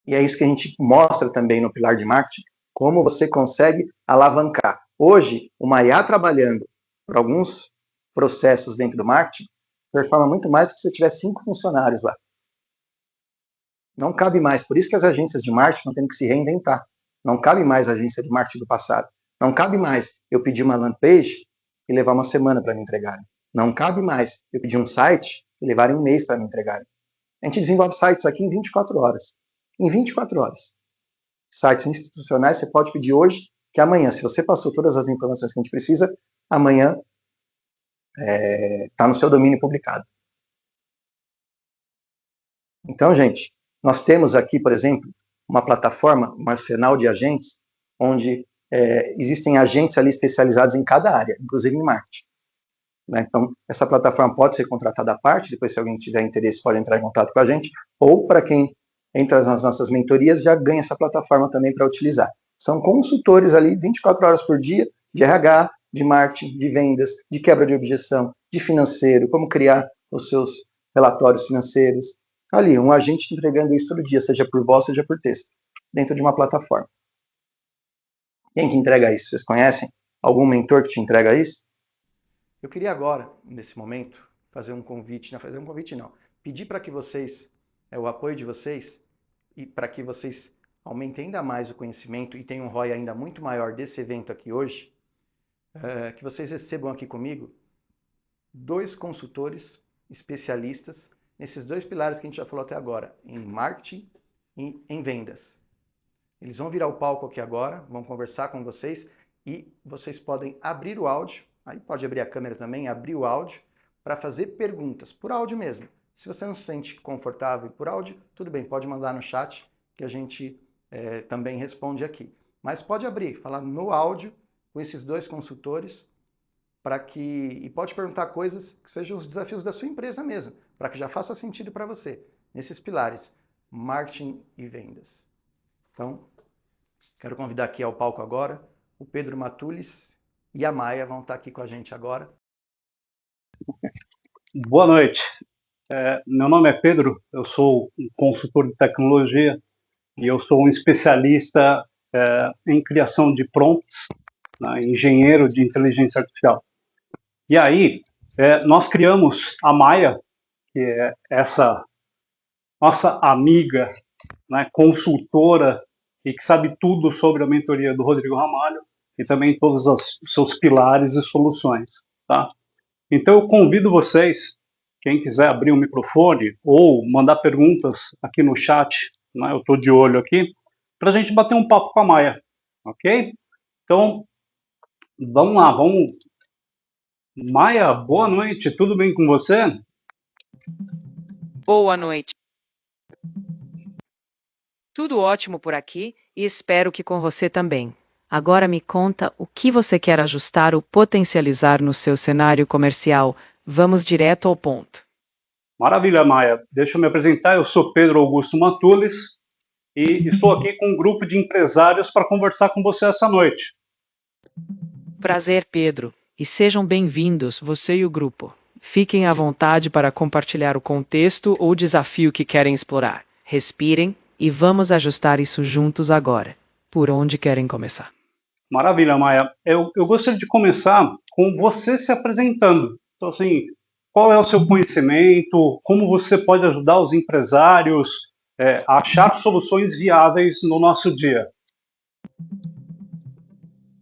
E é isso que a gente mostra também no pilar de marketing, como você consegue alavancar. Hoje, uma IA trabalhando por alguns processos dentro do marketing performa muito mais do que se você tiver 5 funcionários lá. Não cabe mais. Por isso que as agências de marketing não têm que se reinventar. Não cabe mais a agência de marketing do passado. Não cabe mais eu pedir uma landing page e levar uma semana para me entregarem. Não cabe mais eu pedir um site e levarem um mês para me entregarem. A gente desenvolve sites aqui em 24 horas. Em 24 horas. Sites institucionais você pode pedir hoje, que amanhã, se você passou todas as informações que a gente precisa, amanhã está no seu domínio publicado. Então, gente, nós temos aqui, por exemplo, uma plataforma, um arsenal de agentes, onde existem agentes ali especializados em cada área, inclusive em marketing. Né? Então, essa plataforma pode ser contratada à parte, depois se alguém tiver interesse pode entrar em contato com a gente, ou para quem entra nas nossas mentorias já ganha essa plataforma também para utilizar. São consultores ali 24 horas por dia, de RH, de marketing, de vendas, de quebra de objeção, de financeiro, como criar os seus relatórios financeiros. Ali, um agente entregando isso todo dia, seja por voz, seja por texto, dentro de uma plataforma. Quem que entrega isso? Vocês conhecem? Algum mentor que te entrega isso? Eu queria agora, nesse momento, pedir para que vocês, o apoio de vocês, e para que vocês aumentem ainda mais o conhecimento e tenham um ROI ainda muito maior desse evento aqui hoje, que vocês recebam aqui comigo 2 consultores especialistas nesses 2 pilares que a gente já falou até agora, em marketing e em vendas. Eles vão virar o palco aqui agora, vão conversar com vocês e vocês podem abrir o áudio, aí pode abrir a câmera também, abrir o áudio para fazer perguntas, por áudio mesmo. Se você não se sente confortável por áudio, tudo bem, pode mandar no chat que a gente também responde aqui. Mas pode abrir, falar no áudio com esses 2 consultores e pode perguntar coisas que sejam os desafios da sua empresa mesmo, para que já faça sentido para você, nesses pilares, marketing e vendas. Então, quero convidar aqui ao palco agora o Pedro Matulis e a Maia vão estar aqui com a gente agora. Boa noite. Meu nome é Pedro, eu sou um consultor de tecnologia e eu sou um especialista em criação de prompts, né, engenheiro de inteligência artificial. E aí, nós criamos a Maia, que é essa nossa amiga, né, consultora e que sabe tudo sobre a mentoria do Rodrigo Ramalho e também todos os seus pilares e soluções, tá? Então eu convido vocês, quem quiser abrir o microfone ou mandar perguntas aqui no chat, né, eu estou de olho aqui, para a gente bater um papo com a Maia, ok? Então, vamos lá, vamos. Maia, boa noite, tudo bem com você? Boa noite. Tudo ótimo por aqui e espero que com você também. Agora me conta o que você quer ajustar ou potencializar no seu cenário comercial. Vamos direto ao ponto. Maravilha, Maia. Deixa eu me apresentar. Eu sou Pedro Augusto Matulis e estou aqui com um grupo de empresários para conversar com você essa noite. Prazer, Pedro. E sejam bem-vindos, você e o grupo. Fiquem à vontade para compartilhar o contexto ou desafio que querem explorar. Respirem e vamos ajustar isso juntos agora. Por onde querem começar? Maravilha, Maia. Eu gostaria de começar com você se apresentando. Então, assim, qual é o seu conhecimento? Como você pode ajudar os empresários a achar soluções viáveis no nosso dia?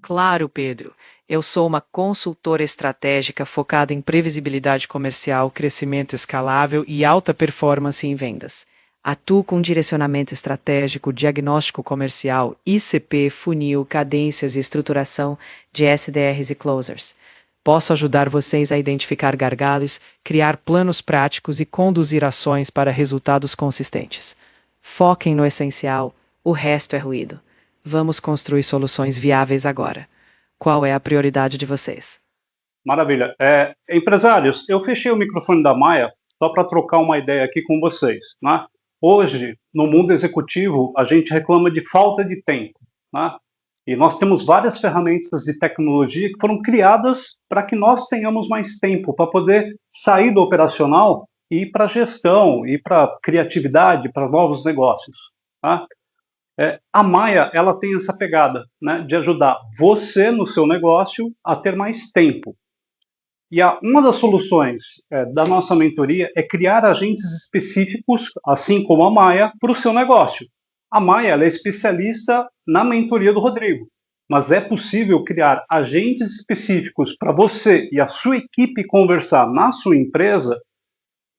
Claro, Pedro. Eu sou uma consultora estratégica focada em previsibilidade comercial, crescimento escalável e alta performance em vendas. Atuo com direcionamento estratégico, diagnóstico comercial, ICP, funil, cadências e estruturação de SDRs e closers. Posso ajudar vocês a identificar gargalos, criar planos práticos e conduzir ações para resultados consistentes. Foquem no essencial, o resto é ruído. Vamos construir soluções viáveis agora. Qual é a prioridade de vocês? Maravilha. Empresários, eu fechei o microfone da Maia só para trocar uma ideia aqui com vocês, né? Hoje, no mundo executivo, a gente reclama de falta de tempo, né? E nós temos várias ferramentas de tecnologia que foram criadas para que nós tenhamos mais tempo para poder sair do operacional e ir para a gestão, ir para a criatividade, para novos negócios, tá? A Maia, ela tem essa pegada, né, de ajudar você no seu negócio a ter mais tempo. E uma das soluções da nossa mentoria é criar agentes específicos, assim como a Maia, para o seu negócio. A Maia ela é especialista na mentoria do Rodrigo, mas é possível criar agentes específicos para você e a sua equipe conversar na sua empresa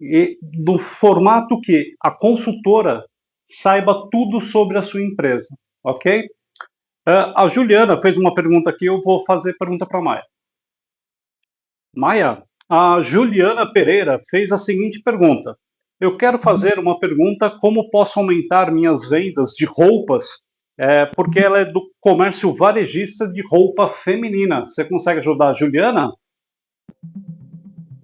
e do formato que a consultora saiba tudo sobre a sua empresa, ok? A Juliana fez uma pergunta aqui, eu vou fazer pergunta para a Maia. Maia, a Juliana Pereira fez a seguinte pergunta. Eu quero fazer uma pergunta: como posso aumentar minhas vendas de roupas? Porque ela é do comércio varejista de roupa feminina. Você consegue ajudar a Juliana?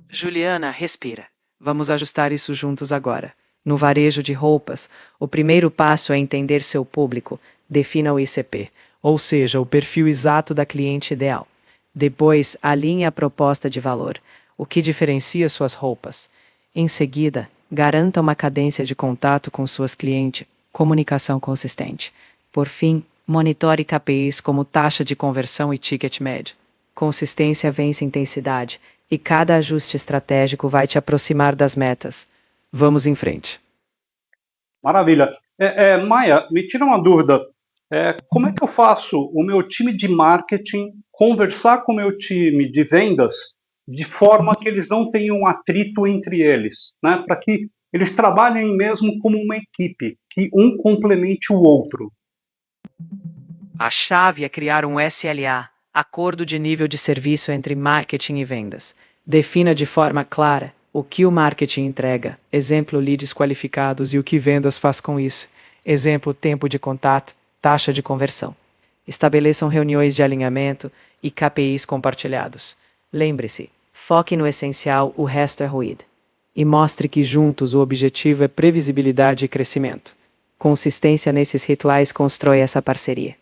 Juliana, respira. Vamos ajustar isso juntos agora. No varejo de roupas, o primeiro passo é entender seu público. Defina o ICP, ou seja, o perfil exato da cliente ideal. Depois, alinhe a proposta de valor, o que diferencia suas roupas. Em seguida, garanta uma cadência de contato com suas clientes, comunicação consistente. Por fim, monitore KPIs como taxa de conversão e ticket médio. Consistência vence intensidade, e cada ajuste estratégico vai te aproximar das metas. Vamos em frente. Maravilha. Maia, me tira uma dúvida. Como é que eu faço o meu time de marketing conversar com o meu time de vendas de forma que eles não tenham atrito entre eles, né? Para que eles trabalhem mesmo como uma equipe, que um complemente o outro. A chave é criar um SLA, acordo de nível de serviço entre marketing e vendas. Defina de forma clara o que o marketing entrega, exemplo leads qualificados e o que vendas faz com isso, exemplo tempo de contato, taxa de conversão. Estabeleçam reuniões de alinhamento e KPIs compartilhados. Lembre-se, foque no essencial, o resto é ruído. E mostre que juntos o objetivo é previsibilidade e crescimento. Consistência nesses rituais constrói essa parceria.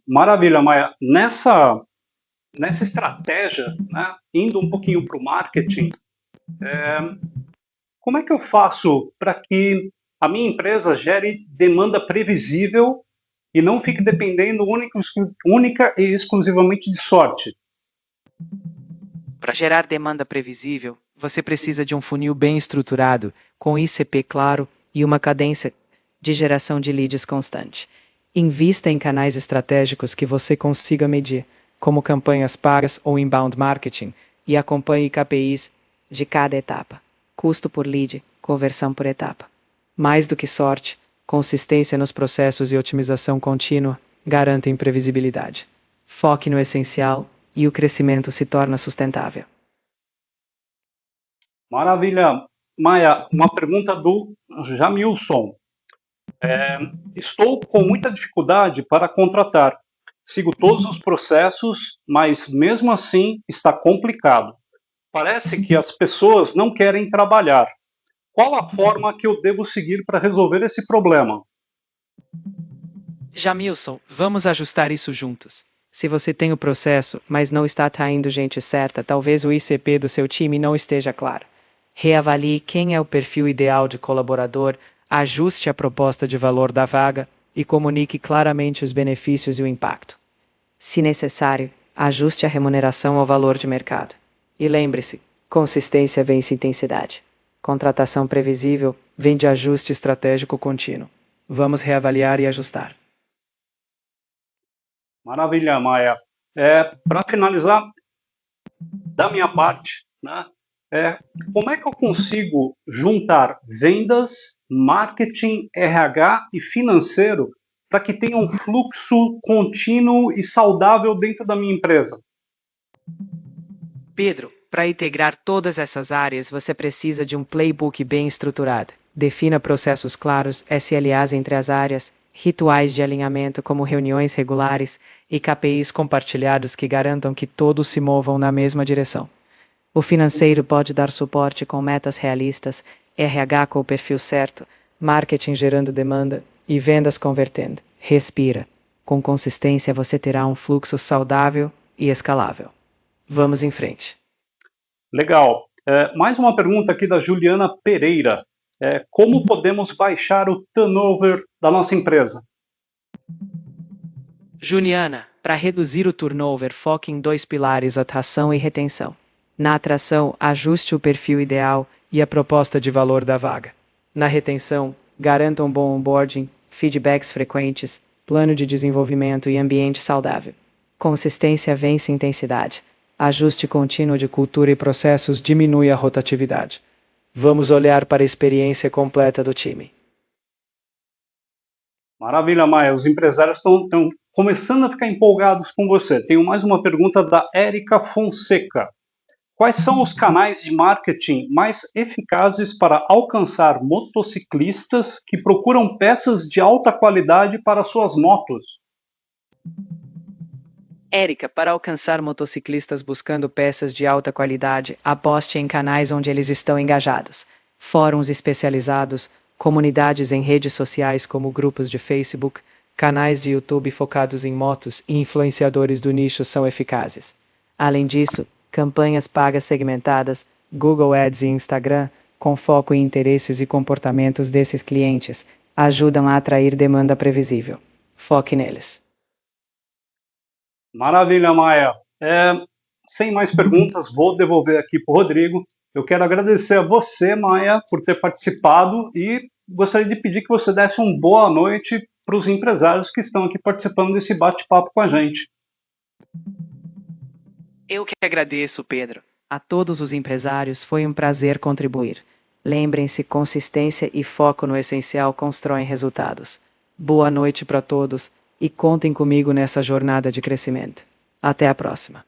Maravilha, Maia. Nessa estratégia, né, indo um pouquinho para o marketing, como é que eu faço para que a minha empresa gere demanda previsível e não fique dependendo única e exclusivamente de sorte? Para gerar demanda previsível, você precisa de um funil bem estruturado, com ICP claro e uma cadência de geração de leads constante. Invista em canais estratégicos que você consiga medir, como campanhas pagas ou inbound marketing, e acompanhe KPIs de cada etapa. Custo por lead, conversão por etapa. Mais do que sorte, consistência nos processos e otimização contínua garantem previsibilidade. Foque no essencial e o crescimento se torna sustentável. Maravilha. Maia, uma pergunta do Jamilson. Estou com muita dificuldade para contratar. Sigo todos os processos, mas mesmo assim está complicado. Parece que as pessoas não querem trabalhar. Qual a forma que eu devo seguir para resolver esse problema? Jamilson, vamos ajustar isso juntos. Se você tem o processo, mas não está atraindo gente certa, talvez o ICP do seu time não esteja claro. Reavalie quem é o perfil ideal de colaborador, ajuste a proposta de valor da vaga e comunique claramente os benefícios e o impacto. Se necessário, ajuste a remuneração ao valor de mercado. E lembre-se, consistência vence intensidade. Contratação previsível vem de ajuste estratégico contínuo. Vamos reavaliar e ajustar. Maravilha, Maia. Para finalizar, da minha parte, né, como é que eu consigo juntar vendas, marketing, RH e financeiro para que tenha um fluxo contínuo e saudável dentro da minha empresa? Pedro, para integrar todas essas áreas, você precisa de um playbook bem estruturado. Defina processos claros, SLAs entre as áreas, rituais de alinhamento como reuniões regulares e KPIs compartilhados que garantam que todos se movam na mesma direção. O financeiro pode dar suporte com metas realistas, RH com o perfil certo, marketing gerando demanda e vendas convertendo. Respira. Com consistência você terá um fluxo saudável e escalável. Vamos em frente. Legal. Mais uma pergunta aqui da Juliana Pereira. Como podemos baixar o turnover da nossa empresa? Juliana, para reduzir o turnover, foque em 2 pilares: atração e retenção. Na atração, ajuste o perfil ideal e a proposta de valor da vaga. Na retenção, garanta um bom onboarding, feedbacks frequentes, plano de desenvolvimento e ambiente saudável. Consistência vence intensidade. Ajuste contínuo de cultura e processos diminui a rotatividade. Vamos olhar para a experiência completa do time. Maravilha, Maia. Os empresários estão começando a ficar empolgados com você. Tenho mais uma pergunta da Érica Fonseca. quais são os canais de marketing mais eficazes para alcançar motociclistas que procuram peças de alta qualidade para suas motos? Érica, para alcançar motociclistas buscando peças de alta qualidade, aposte em canais onde eles estão engajados. Fóruns especializados, comunidades em redes sociais como grupos de Facebook, canais de YouTube focados em motos e influenciadores do nicho são eficazes. Além disso, campanhas pagas segmentadas, Google Ads e Instagram, com foco em interesses e comportamentos desses clientes, ajudam a atrair demanda previsível. Foque neles. Maravilha, Maia. Sem mais perguntas, vou devolver aqui para o Rodrigo. Eu quero agradecer a você, Maia, por ter participado e gostaria de pedir que você desse uma boa noite para os empresários que estão aqui participando desse bate-papo com a gente. Eu que agradeço, Pedro. A todos os empresários foi um prazer contribuir. Lembrem-se, consistência e foco no essencial constroem resultados. Boa noite para todos e contem comigo nessa jornada de crescimento. Até a próxima.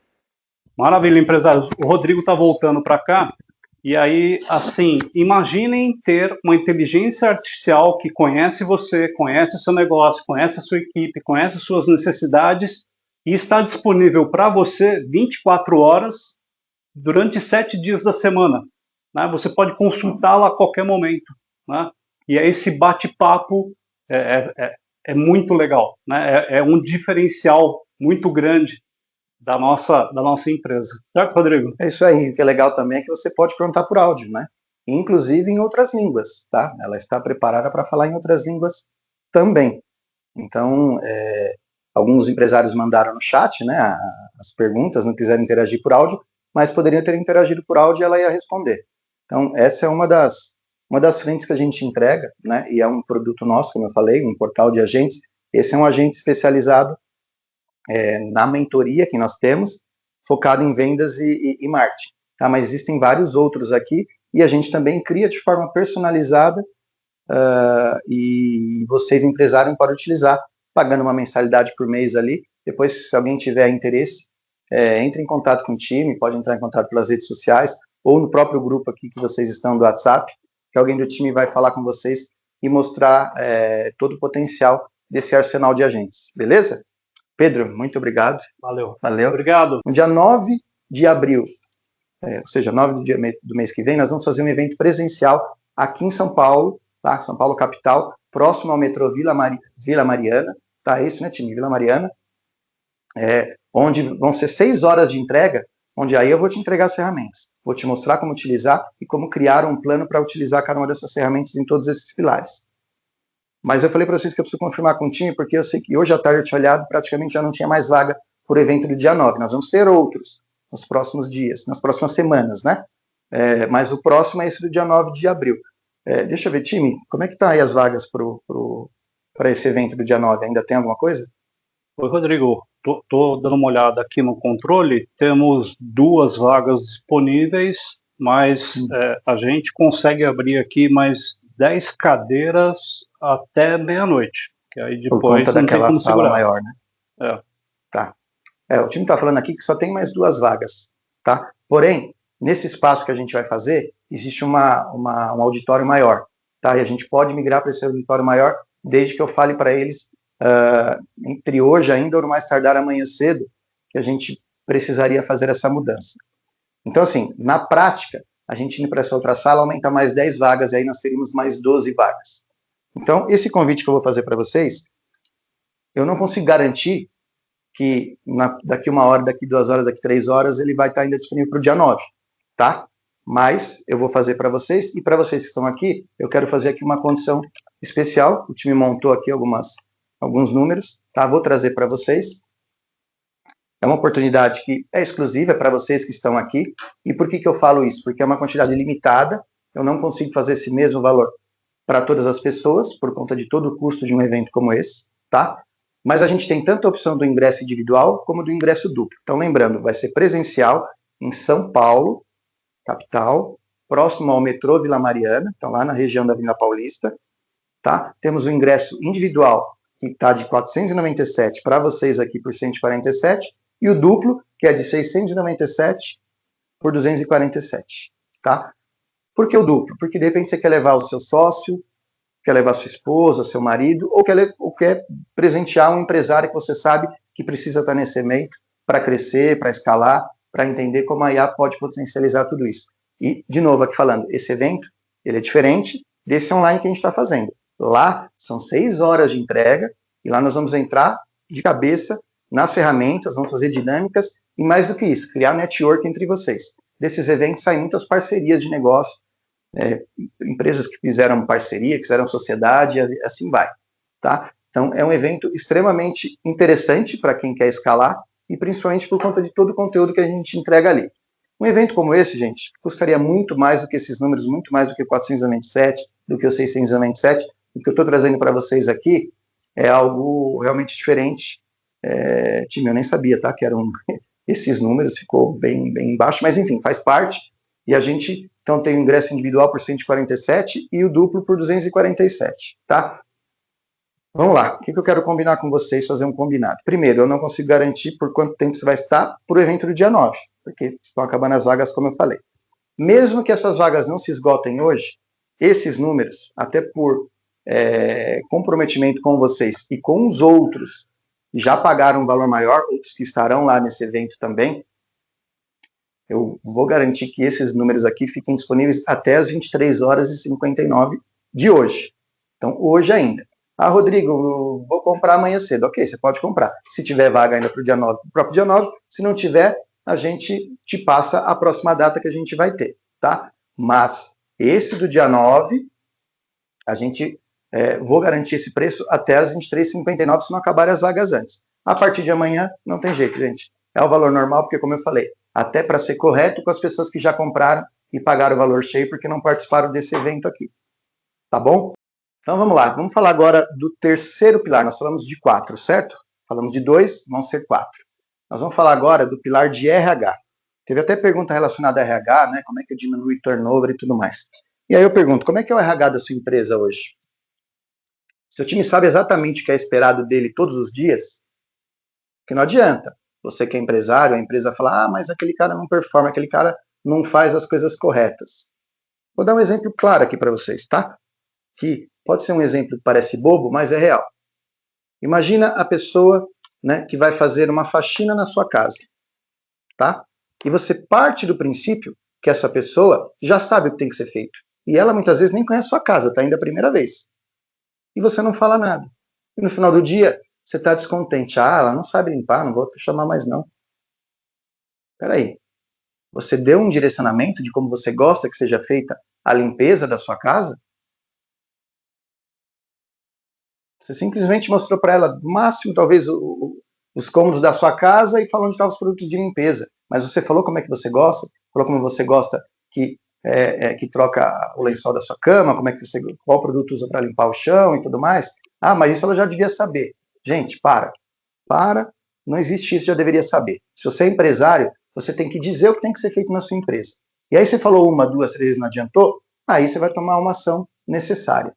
Maravilha, empresários. O Rodrigo está voltando para cá. E aí, assim, imaginem ter uma inteligência artificial que conhece você, conhece o seu negócio, conhece a sua equipe, conhece as suas necessidades e está disponível para você 24 horas durante 7 dias da semana. Né? Você pode consultá-la a qualquer momento. Né? E aí esse bate-papo é muito legal. Né? É um diferencial muito grande da nossa empresa. Certo, Rodrigo? É isso aí. O que é legal também é que você pode perguntar por áudio, né? Inclusive em outras línguas, tá? Ela está preparada para falar em outras línguas também. Então, alguns empresários mandaram no chat, né, as perguntas, não quiseram interagir por áudio, mas poderiam ter interagido por áudio e ela ia responder. Então, essa é uma das frentes que a gente entrega, né, e é um produto nosso, como eu falei, um portal de agentes. Esse é um agente especializado na mentoria que nós temos, focado em vendas e marketing. Tá? Mas existem vários outros aqui, e a gente também cria de forma personalizada, e vocês, empresários, podem utilizar, pagando uma mensalidade por mês ali. Depois, se alguém tiver interesse, entre em contato com o time, pode entrar em contato pelas redes sociais, ou no próprio grupo aqui que vocês estão do WhatsApp, que alguém do time vai falar com vocês e mostrar todo o potencial desse arsenal de agentes. Beleza? Pedro, muito obrigado. Valeu. Obrigado. No dia 9 de abril, ou seja, 9 do mês que vem, nós vamos fazer um evento presencial aqui em São Paulo, tá? São Paulo capital, próximo ao metrô Vila Mariana, tá? É isso, né, time? Vila Mariana, onde vão ser 6 horas de entrega, onde aí eu vou te entregar as ferramentas, vou te mostrar como utilizar e como criar um plano para utilizar cada uma dessas ferramentas em todos esses pilares. Mas eu falei para vocês que eu preciso confirmar com o time, porque eu sei que hoje à tarde eu tinha olhado, praticamente já não tinha mais vaga por evento do dia 9. Nós vamos ter outros nos próximos dias, nas próximas semanas, né? Mas o próximo é esse do dia 9 de abril. Deixa eu ver, time, como é que tá aí as vagas para esse evento do dia 9? Ainda tem alguma coisa? Oi, Rodrigo. Tô dando uma olhada aqui no controle. Temos 2 vagas disponíveis, mas a gente consegue abrir aqui mais 10 cadeiras até meia-noite. Que aí depois por conta daquela sala segurar. maior, né? Tá. O time está falando aqui que só tem mais 2 vagas, tá? Porém, nesse espaço que a gente vai fazer, existe um auditório maior, tá? E a gente pode migrar para esse auditório maior, desde que eu fale para eles, entre hoje ainda ou no mais tardar amanhã cedo, que a gente precisaria fazer essa mudança. Então, assim, na prática, a gente indo para essa outra sala, aumenta mais 10 vagas, e aí nós teríamos mais 12 vagas. Então, esse convite que eu vou fazer para vocês, eu não consigo garantir que daqui 1 hora, daqui 2 horas, daqui 3 horas, ele vai estar ainda disponível para o dia 9, tá? Mas eu vou fazer para vocês, e para vocês que estão aqui, eu quero fazer aqui uma condição especial. O time montou aqui alguns números, tá? Vou trazer para vocês. É uma oportunidade que é exclusiva para vocês que estão aqui. E por que eu falo isso? Porque é uma quantidade limitada, eu não consigo fazer esse mesmo valor para todas as pessoas, por conta de todo o custo de um evento como esse, tá? Mas a gente tem tanto a opção do ingresso individual, como do ingresso duplo. Então, lembrando, vai ser presencial em São Paulo, capital, próximo ao metrô Vila Mariana, então lá na região da Avenida Paulista, tá? Temos o ingresso individual, que está de 497 para vocês aqui por 147, e o duplo, que é de 697 por 247, tá? Por que o duplo? Porque de repente você quer levar o seu sócio, quer levar sua esposa, seu marido, ou quer presentear um empresário que você sabe que precisa estar nesse evento para crescer, para escalar, para entender como a IA pode potencializar tudo isso. E, de novo, aqui falando, esse evento, ele é diferente desse online que a gente está fazendo. Lá, são 6 horas de entrega, e lá nós vamos entrar de cabeça nas ferramentas, vamos fazer dinâmicas, e mais do que isso, criar network entre vocês. Desses eventos saem muitas parcerias de negócio, empresas que fizeram parceria, que fizeram sociedade, assim vai, tá? Então, é um evento extremamente interessante para quem quer escalar, e principalmente por conta de todo o conteúdo que a gente entrega ali. Um evento como esse, gente, custaria muito mais do que esses números, muito mais do que 497, do que os 697. O que eu estou trazendo para vocês aqui é algo realmente diferente. Time, eu nem sabia, tá? Que eram esses números, ficou bem baixo, mas enfim, faz parte. E a gente, então, tem o ingresso individual por 147 e o duplo por 247, tá? Vamos lá, o que eu quero combinar com vocês, fazer um combinado. Primeiro, eu não consigo garantir por quanto tempo você vai estar para o evento do dia 9, porque estão acabando as vagas, como eu falei. Mesmo que essas vagas não se esgotem hoje, esses números, até por comprometimento com vocês e com os outros que já pagaram um valor maior, outros que estarão lá nesse evento também, eu vou garantir que esses números aqui fiquem disponíveis até as 23 horas e 59 de hoje. Então, hoje ainda. Ah, Rodrigo, vou comprar amanhã cedo. Ok, você pode comprar. Se tiver vaga ainda para o dia 9, pro próprio dia 9. Se não tiver, a gente te passa a próxima data que a gente vai ter, tá? Mas esse do dia 9, a gente vou garantir esse preço até as 23h59, se não acabarem as vagas antes. A partir de amanhã, não tem jeito, gente. É o valor normal, porque, como eu falei, até para ser correto com as pessoas que já compraram e pagaram o valor cheio porque não participaram desse evento aqui. Tá bom? Então vamos lá, vamos falar agora do terceiro pilar. Nós falamos de 4, certo? Falamos de 2, vão ser 4. Nós vamos falar agora do pilar de RH. Teve até pergunta relacionada a RH, né? Como é que diminui turnover e tudo mais. E aí eu pergunto, como é que é o RH da sua empresa hoje? Seu time sabe exatamente o que é esperado dele todos os dias? Porque não adianta. Você que é empresário, a empresa fala, mas aquele cara não performa, aquele cara não faz as coisas corretas. Vou dar um exemplo claro aqui para vocês, tá? Que pode ser um exemplo que parece bobo, mas é real. Imagina a pessoa, né, que vai fazer uma faxina na sua casa, tá? E você parte do princípio que essa pessoa já sabe o que tem que ser feito. E ela muitas vezes nem conhece a sua casa, tá indo a primeira vez. E você não fala nada. E no final do dia, você está descontente. Ah, ela não sabe limpar, não vou te chamar mais não. Peraí. Você deu um direcionamento de como você gosta que seja feita a limpeza da sua casa? Você simplesmente mostrou para ela, no máximo, talvez, os cômodos da sua casa e falou onde estavam os produtos de limpeza. Mas você falou como é que você gosta, falou como você gosta que troca o lençol da sua cama, qual produto usa para limpar o chão e tudo mais. Ah, mas isso ela já devia saber. Gente, para, não existe isso, já deveria saber. Se você é empresário, você tem que dizer o que tem que ser feito na sua empresa. E aí você falou 1, 2, 3 vezes, não adiantou, aí você vai tomar uma ação necessária.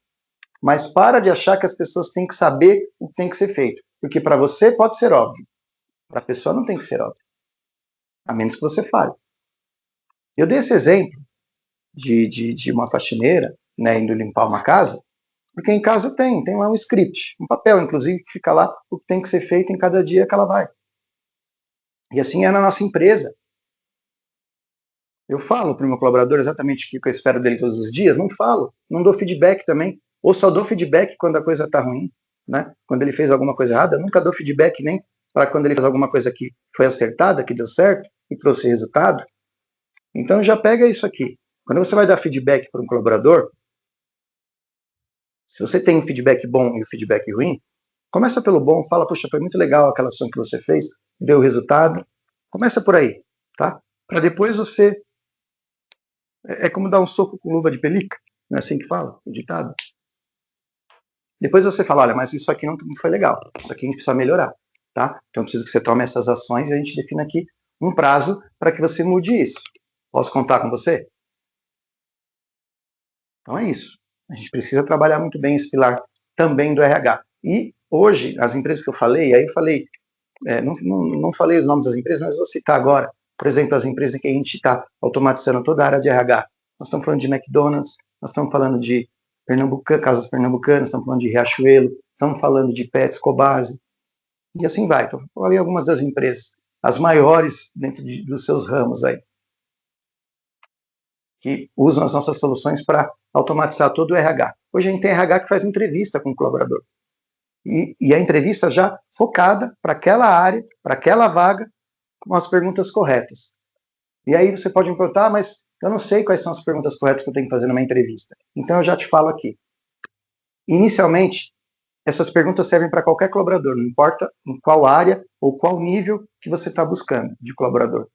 Mas para de achar que as pessoas têm que saber o que tem que ser feito. Porque para você pode ser óbvio. Para a pessoa não tem que ser óbvio. A menos que você fale. Eu dei esse exemplo de uma faxineira, né, indo limpar uma casa, porque em casa tem lá um script, um papel, inclusive, que fica lá o que tem que ser feito em cada dia que ela vai. E assim é na nossa empresa. Eu falo para o meu colaborador exatamente o que eu espero dele todos os dias? Não falo, não dou feedback também. Ou só dou feedback quando a coisa está ruim, né? Quando ele fez alguma coisa errada, eu nunca dou feedback nem para quando ele fez alguma coisa que foi acertada, que deu certo e trouxe resultado. Então já pega isso aqui. Quando você vai dar feedback para um colaborador, se você tem um feedback bom e um feedback ruim, começa pelo bom, fala, poxa, foi muito legal aquela ação que você fez, deu resultado. Começa por aí, tá? Para depois você... É como dar um soco com luva de pelica, não é assim que fala, o ditado? Depois você fala, olha, mas isso aqui não foi legal, isso aqui a gente precisa melhorar, tá? Então eu preciso que você tome essas ações e a gente defina aqui um prazo para que você mude isso. Posso contar com você? Então é isso. A gente precisa trabalhar muito bem esse pilar também do RH. E hoje, as empresas que eu falei, aí eu falei, não falei os nomes das empresas, mas vou citar agora. Por exemplo, as empresas que a gente está automatizando toda a área de RH. Nós estamos falando de McDonald's, nós estamos falando de Casas Pernambucanas, estamos falando de Riachuelo, estamos falando de Pets Cobase, e assim vai. Então, eu falei algumas das empresas, as maiores dentro dos seus ramos aí, que usam as nossas soluções para automatizar todo o RH. Hoje a gente tem RH que faz entrevista com o colaborador. E a entrevista já focada para aquela área, para aquela vaga, com as perguntas corretas. E aí você pode me perguntar, mas eu não sei quais são as perguntas corretas que eu tenho que fazer numa entrevista. Então eu já te falo aqui. Inicialmente, essas perguntas servem para qualquer colaborador, não importa em qual área ou qual nível que você está buscando de colaborador.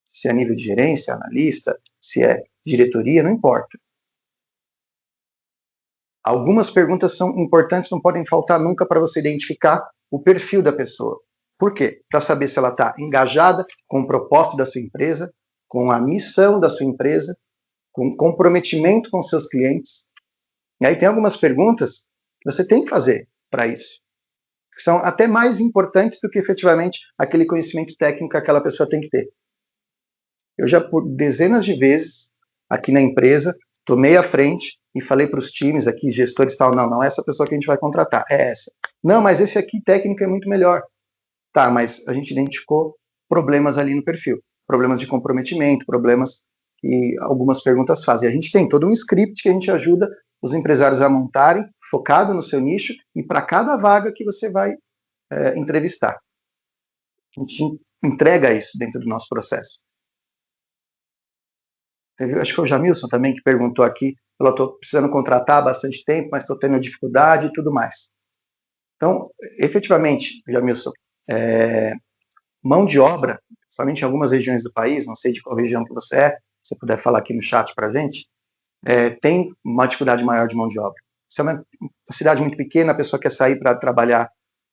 Se é nível de gerência, analista, se é diretoria, não importa. Algumas perguntas são importantes, não podem faltar nunca para você identificar o perfil da pessoa. Por quê? Para saber se ela está engajada com o propósito da sua empresa, com a missão da sua empresa, com comprometimento com seus clientes. E aí tem algumas perguntas que você tem que fazer para isso, que são até mais importantes do que efetivamente aquele conhecimento técnico que aquela pessoa tem que ter. Eu já, por dezenas de vezes, aqui na empresa, tomei a frente e falei para os times aqui, gestores e tal, não é essa pessoa que a gente vai contratar, é essa. Não, mas esse aqui técnico é muito melhor. Tá, mas a gente identificou problemas ali no perfil, problemas de comprometimento, problemas que algumas perguntas fazem. A gente tem todo um script que a gente ajuda os empresários a montarem, focado no seu nicho, e para cada vaga que você vai entrevistar. A gente entrega isso dentro do nosso processo. Acho que foi o Jamilson também que perguntou aqui, eu estou precisando contratar há bastante tempo, mas estou tendo dificuldade e tudo mais. Então, efetivamente, Jamilson, mão de obra, somente em algumas regiões do país, não sei de qual região que você é, se você puder falar aqui no chat para a gente, tem uma dificuldade maior de mão de obra. Se é uma cidade muito pequena, a pessoa quer sair para trabalhar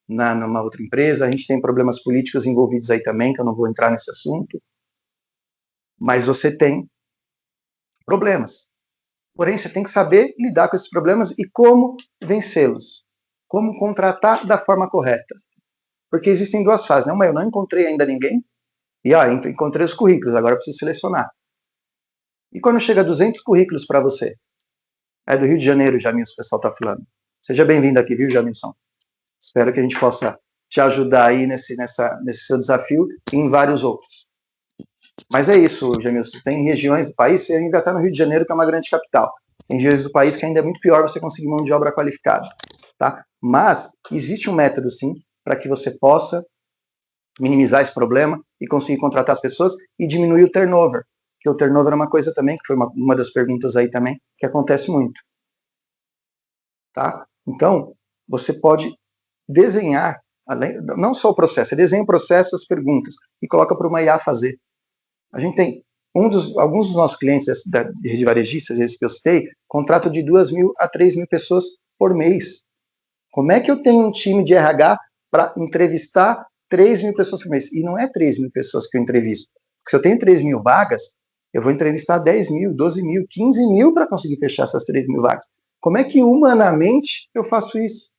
numa outra empresa, a gente tem problemas políticos envolvidos aí também, que eu não vou entrar nesse assunto, mas você tem problemas. Porém, você tem que saber lidar com esses problemas e como vencê-los. Como contratar da forma correta. Porque existem duas fases, né? Uma, eu não encontrei ainda ninguém, e encontrei os currículos, agora eu preciso selecionar. E quando chega 200 currículos para você? É do Rio de Janeiro, Jamilson, o pessoal está falando. Seja bem-vindo aqui, viu, Jamilson? Espero que a gente possa te ajudar aí nesse seu desafio e em vários outros. Mas é isso, Jamilson. Tem regiões do país, você ainda está no Rio de Janeiro, que é uma grande capital. Tem regiões do país que ainda é muito pior você conseguir mão de obra qualificada. Tá? Mas existe um método, sim, para que você possa minimizar esse problema e conseguir contratar as pessoas e diminuir o turnover. Porque o turnover é uma coisa também, que foi uma das perguntas aí também, que acontece muito. Tá? Então, você pode desenhar, não só o processo, você desenha o processo, as perguntas, e coloca para uma IA fazer. A gente tem alguns dos nossos clientes de varejistas, esses que eu citei, contrato de 2.000 a 3.000 pessoas por mês. Como é que eu tenho um time de RH para entrevistar 3.000 pessoas por mês? E não é 3.000 pessoas que eu entrevisto. Porque se eu tenho 3.000 vagas, eu vou entrevistar 10.000, 12.000, 15.000 para conseguir fechar essas 3.000 vagas. Como é que humanamente eu faço isso?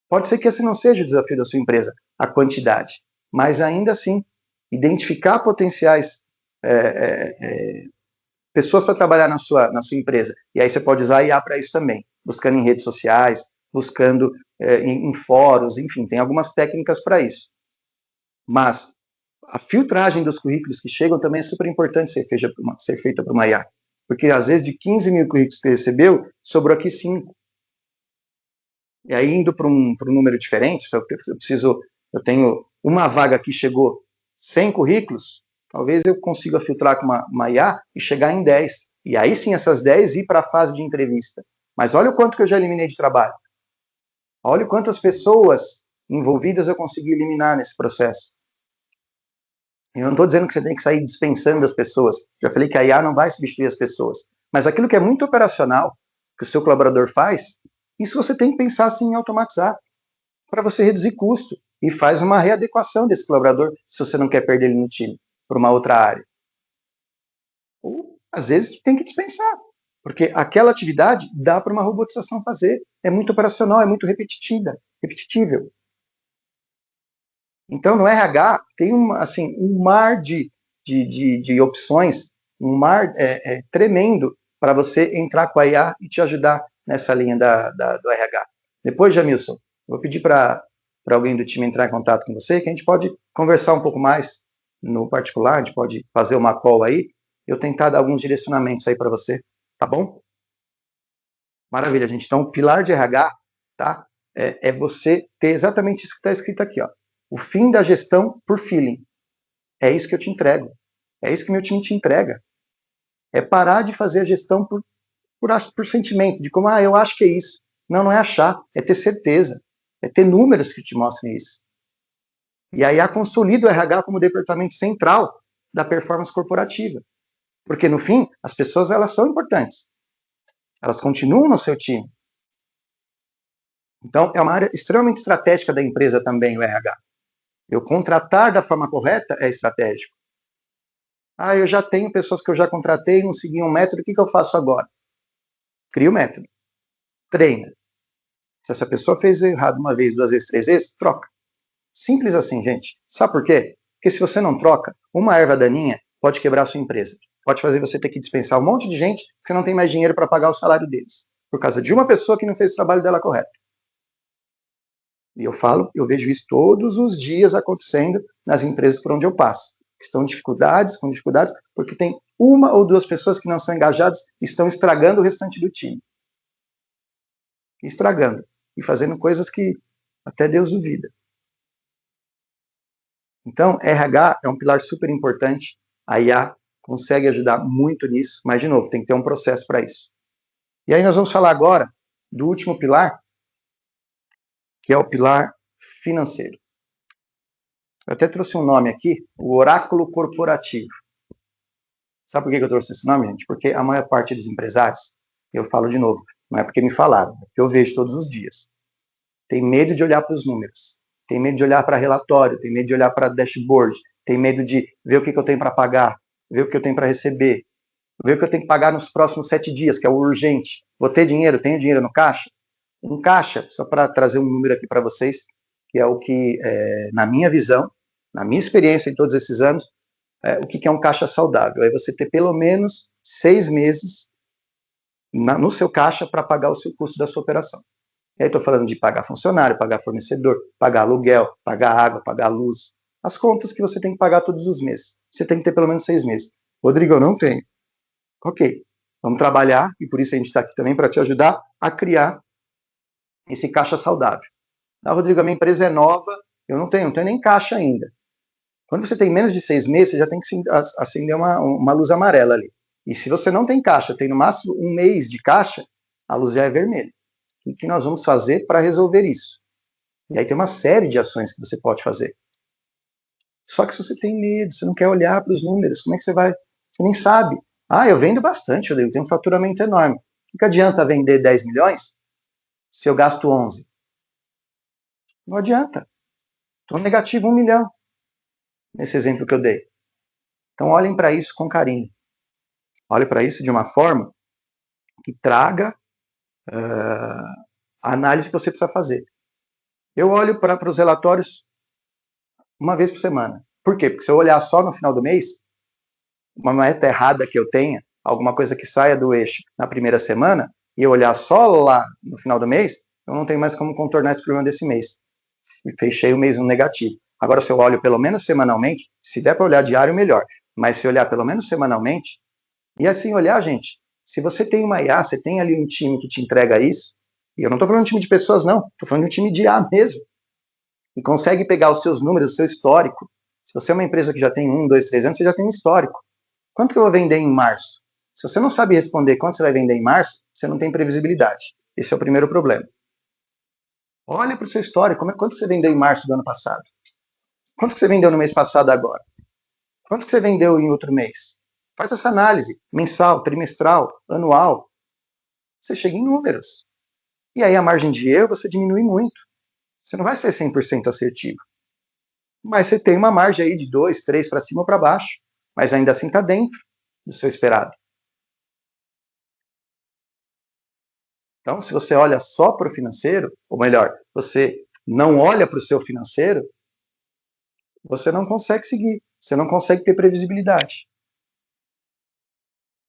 Pode ser que esse não seja o desafio da sua empresa, a quantidade. Mas ainda assim, identificar potenciais pessoas para trabalhar na sua empresa. E aí você pode usar a IA para isso também, buscando em redes sociais, buscando em fóruns, enfim, tem algumas técnicas para isso. Mas a filtragem dos currículos que chegam também é super importante ser feita por uma IA. Porque às vezes de 15.000 currículos que recebeu, sobrou aqui 5. E aí indo para um número diferente, se eu tenho uma vaga que chegou 100 currículos, talvez eu consiga filtrar com uma IA e chegar em 10. E aí sim, essas 10 ir para a fase de entrevista. Mas olha o quanto que eu já eliminei de trabalho. Olha quantas pessoas envolvidas eu consegui eliminar nesse processo. Eu não estou dizendo que você tem que sair dispensando as pessoas. Já falei que a IA não vai substituir as pessoas. Mas aquilo que é muito operacional, que o seu colaborador faz, isso você tem que pensar assim em automatizar, para você reduzir custo. E faz uma readequação desse colaborador, se você não quer perder ele no time, para uma outra área. Ou, às vezes, tem que dispensar. Porque aquela atividade dá para uma robotização fazer. É muito operacional, é muito repetitível. Então, no RH, tem assim, um mar de opções, um mar tremendo para você entrar com a IA e te ajudar nessa linha do RH. Depois, Jamilson, vou pedir para alguém do time entrar em contato com você, que a gente pode conversar um pouco mais no particular, a gente pode fazer uma call aí, eu tentar dar alguns direcionamentos aí para você, tá bom? Maravilha, gente. Então, o pilar de RH, tá? É você ter exatamente isso que está escrito aqui, ó. O fim da gestão por feeling. É isso que eu te entrego. É isso que meu time te entrega. É parar de fazer a gestão por sentimento, de como, eu acho que é isso. Não, não é achar, é ter certeza. É ter números que te mostrem isso. E aí consolida o RH como departamento central da performance corporativa. Porque, no fim, as pessoas elas são importantes. Elas continuam no seu time. Então, é uma área extremamente estratégica da empresa também, o RH. Eu contratar da forma correta é estratégico. Eu já tenho pessoas que eu já contratei, não seguiam um método, o que eu faço agora? Cria o método. Treina. Se essa pessoa fez errado uma vez, 2 vezes, 3 vezes, troca. Simples assim, gente. Sabe por quê? Porque se você não troca, uma erva daninha pode quebrar a sua empresa. Pode fazer você ter que dispensar um monte de gente que você não tem mais dinheiro para pagar o salário deles. Por causa de uma pessoa que não fez o trabalho dela correto. E eu vejo isso todos os dias acontecendo nas empresas por onde eu passo. Estão com dificuldades, porque tem uma ou duas pessoas que não são engajadas e estão estragando o restante do time. Estragando. E fazendo coisas que até Deus duvida. Então, RH é um pilar super importante. A IA consegue ajudar muito nisso, mas, de novo, tem que ter um processo para isso. E aí nós vamos falar agora do último pilar, que é o pilar financeiro. Eu até trouxe um nome aqui, o oráculo corporativo. Sabe por que eu trouxe esse nome, gente? Porque a maior parte dos empresários, eu falo de novo, não é porque me falaram, é porque eu vejo todos os dias. Tem medo de olhar para os números, tem medo de olhar para relatório, tem medo de olhar para dashboard, tem medo de ver o que eu tenho para pagar, ver o que eu tenho para receber, ver o que eu tenho que pagar nos próximos 7 dias, que é o urgente. Vou ter dinheiro? Tenho dinheiro no caixa? Um caixa, só para trazer um número aqui para vocês, que é o que, na minha visão, na minha experiência em todos esses anos, o que é um caixa saudável? É você ter pelo menos 6 meses no seu caixa para pagar o seu custo da sua operação. E aí estou falando de pagar funcionário, pagar fornecedor, pagar aluguel, pagar água, pagar luz. As contas que você tem que pagar todos os meses. Você tem que ter pelo menos 6 meses. Rodrigo, eu não tenho. Ok, vamos trabalhar, e por isso a gente está aqui também para te ajudar a criar esse caixa saudável. Rodrigo, a minha empresa é nova, eu não tenho nem caixa ainda. Quando você tem menos de 6 meses, você já tem que acender uma luz amarela ali. E se você não tem caixa, tem no máximo 1 mês de caixa, a luz já é vermelha. O que nós vamos fazer para resolver isso? E aí tem uma série de ações que você pode fazer. Só que se você tem medo, você não quer olhar para os números, como é que você vai? Você nem sabe. Eu vendo bastante, eu tenho um faturamento enorme. O que adianta vender 10 milhões se eu gasto 11? Não adianta. Estou negativo 1 milhão, nesse exemplo que eu dei. Então olhem para isso com carinho. Olhem para isso de uma forma que traga a análise que você precisa fazer. Eu olho para os relatórios uma vez por semana. Por quê? Porque se eu olhar só no final do mês, uma meta errada que eu tenha, alguma coisa que saia do eixo na primeira semana, e eu olhar só lá no final do mês, eu não tenho mais como contornar esse problema desse mês. E fechei o mês no negativo. Agora, se eu olho pelo menos semanalmente, se der para olhar diário, melhor. Mas se olhar pelo menos semanalmente, e assim olhar, gente, se você tem uma IA, você tem ali um time que te entrega isso, e eu não estou falando de um time de pessoas, não, estou falando de um time de IA mesmo, e consegue pegar os seus números, o seu histórico. Se você é uma empresa que já tem 1, 2, 3 anos, você já tem um histórico. Quanto que eu vou vender em março? Se você não sabe responder quanto você vai vender em março, você não tem previsibilidade. Esse é o primeiro problema. Olha para o seu histórico, quanto você vendeu em março do ano passado? Quanto que você vendeu no mês passado agora? Quanto que você vendeu em outro mês? Faz essa análise, mensal, trimestral, anual. Você chega em números. E aí a margem de erro você diminui muito. Você não vai ser 100% assertivo. Mas você tem uma margem aí de 2, 3 para cima ou para baixo. Mas ainda assim está dentro do seu esperado. Então, se você olha só para o financeiro, ou melhor, você não olha para o seu financeiro, você não consegue seguir, você não consegue ter previsibilidade.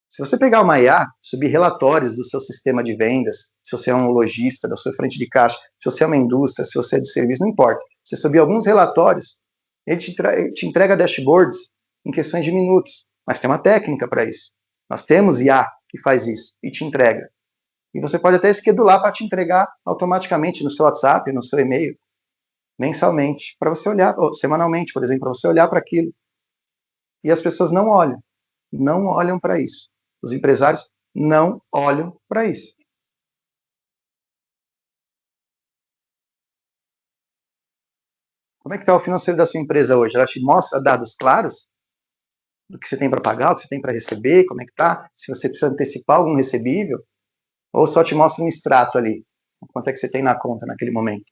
Se você pegar uma IA, subir relatórios do seu sistema de vendas, se você é um lojista, da sua frente de caixa, se você é uma indústria, se você é de serviço, não importa. Você subir alguns relatórios, ele te entrega dashboards em questões de minutos, mas tem uma técnica para isso. Nós temos IA que faz isso e te entrega. E você pode até schedular para te entregar automaticamente no seu WhatsApp, no seu e-mail, mensalmente, para você olhar, ou semanalmente, por exemplo, para você olhar para aquilo. E as pessoas não olham para isso. Os empresários não olham para isso. Como é que está o financeiro da sua empresa hoje? Ela te mostra dados claros do que você tem para pagar, o que você tem para receber, como é que está? Se você precisa antecipar algum recebível, ou só te mostra um extrato ali, quanto é que você tem na conta naquele momento.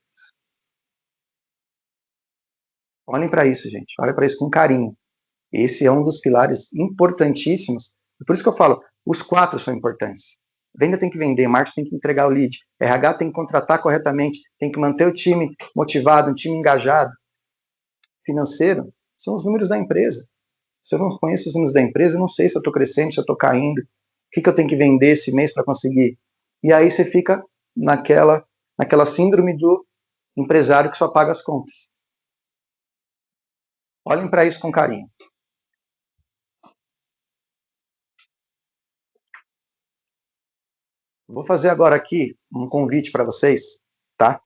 Olhem para isso, gente. Olhem para isso com carinho. Esse é um dos pilares importantíssimos. Por isso que eu falo, os 4 são importantes. Venda tem que vender, marketing tem que entregar o lead, RH tem que contratar corretamente, tem que manter o time motivado, um time engajado. Financeiro são os números da empresa. Se eu não conheço os números da empresa, eu não sei se eu estou crescendo, se eu estou caindo, o que eu tenho que vender esse mês para conseguir. E aí você fica naquela síndrome do empresário que só paga as contas. Olhem para isso com carinho. Vou fazer agora aqui um convite para vocês, tá?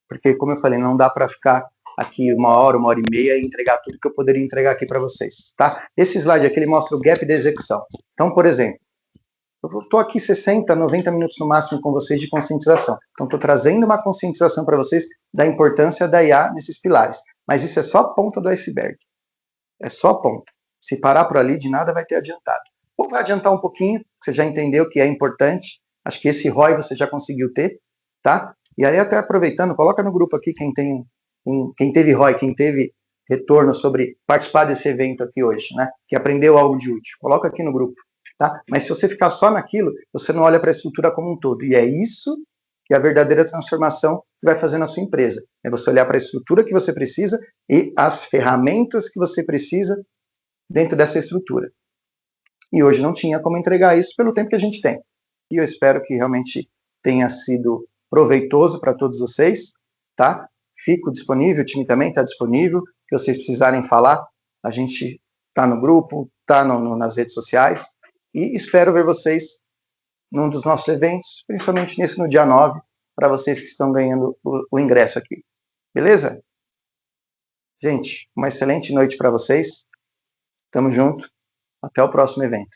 Porque, como eu falei, não dá para ficar aqui 1 hora, 1 hora e meia e entregar tudo que eu poderia entregar aqui para vocês, tá? Esse slide aqui, ele mostra o gap de execução. Então, por exemplo, eu estou aqui 60, 90 minutos no máximo com vocês de conscientização. Então, estou trazendo uma conscientização para vocês da importância da IA nesses pilares. Mas isso é só a ponta do iceberg. É só a ponta. Se parar por ali, de nada vai ter adiantado. Ou vai adiantar um pouquinho, você já entendeu que é importante. Acho que esse ROI você já conseguiu ter, tá? E aí, até aproveitando, coloca no grupo aqui quem teve ROI, quem teve retorno sobre participar desse evento aqui hoje, né? Que aprendeu algo de útil. Coloca aqui no grupo, tá? Mas se você ficar só naquilo, você não olha para a estrutura como um todo. E é isso que é a verdadeira transformação que vai fazer na sua empresa. É você olhar para a estrutura que você precisa e as ferramentas que você precisa dentro dessa estrutura. E hoje não tinha como entregar isso pelo tempo que a gente tem. E eu espero que realmente tenha sido proveitoso para todos vocês, tá? Fico disponível, o time também está disponível, que vocês precisarem falar, a gente está no grupo, está nas redes sociais, e espero ver vocês num dos nossos eventos, principalmente nesse no dia 9, para vocês que estão ganhando o ingresso aqui. Beleza? Gente, uma excelente noite para vocês. Tamo junto. Até o próximo evento.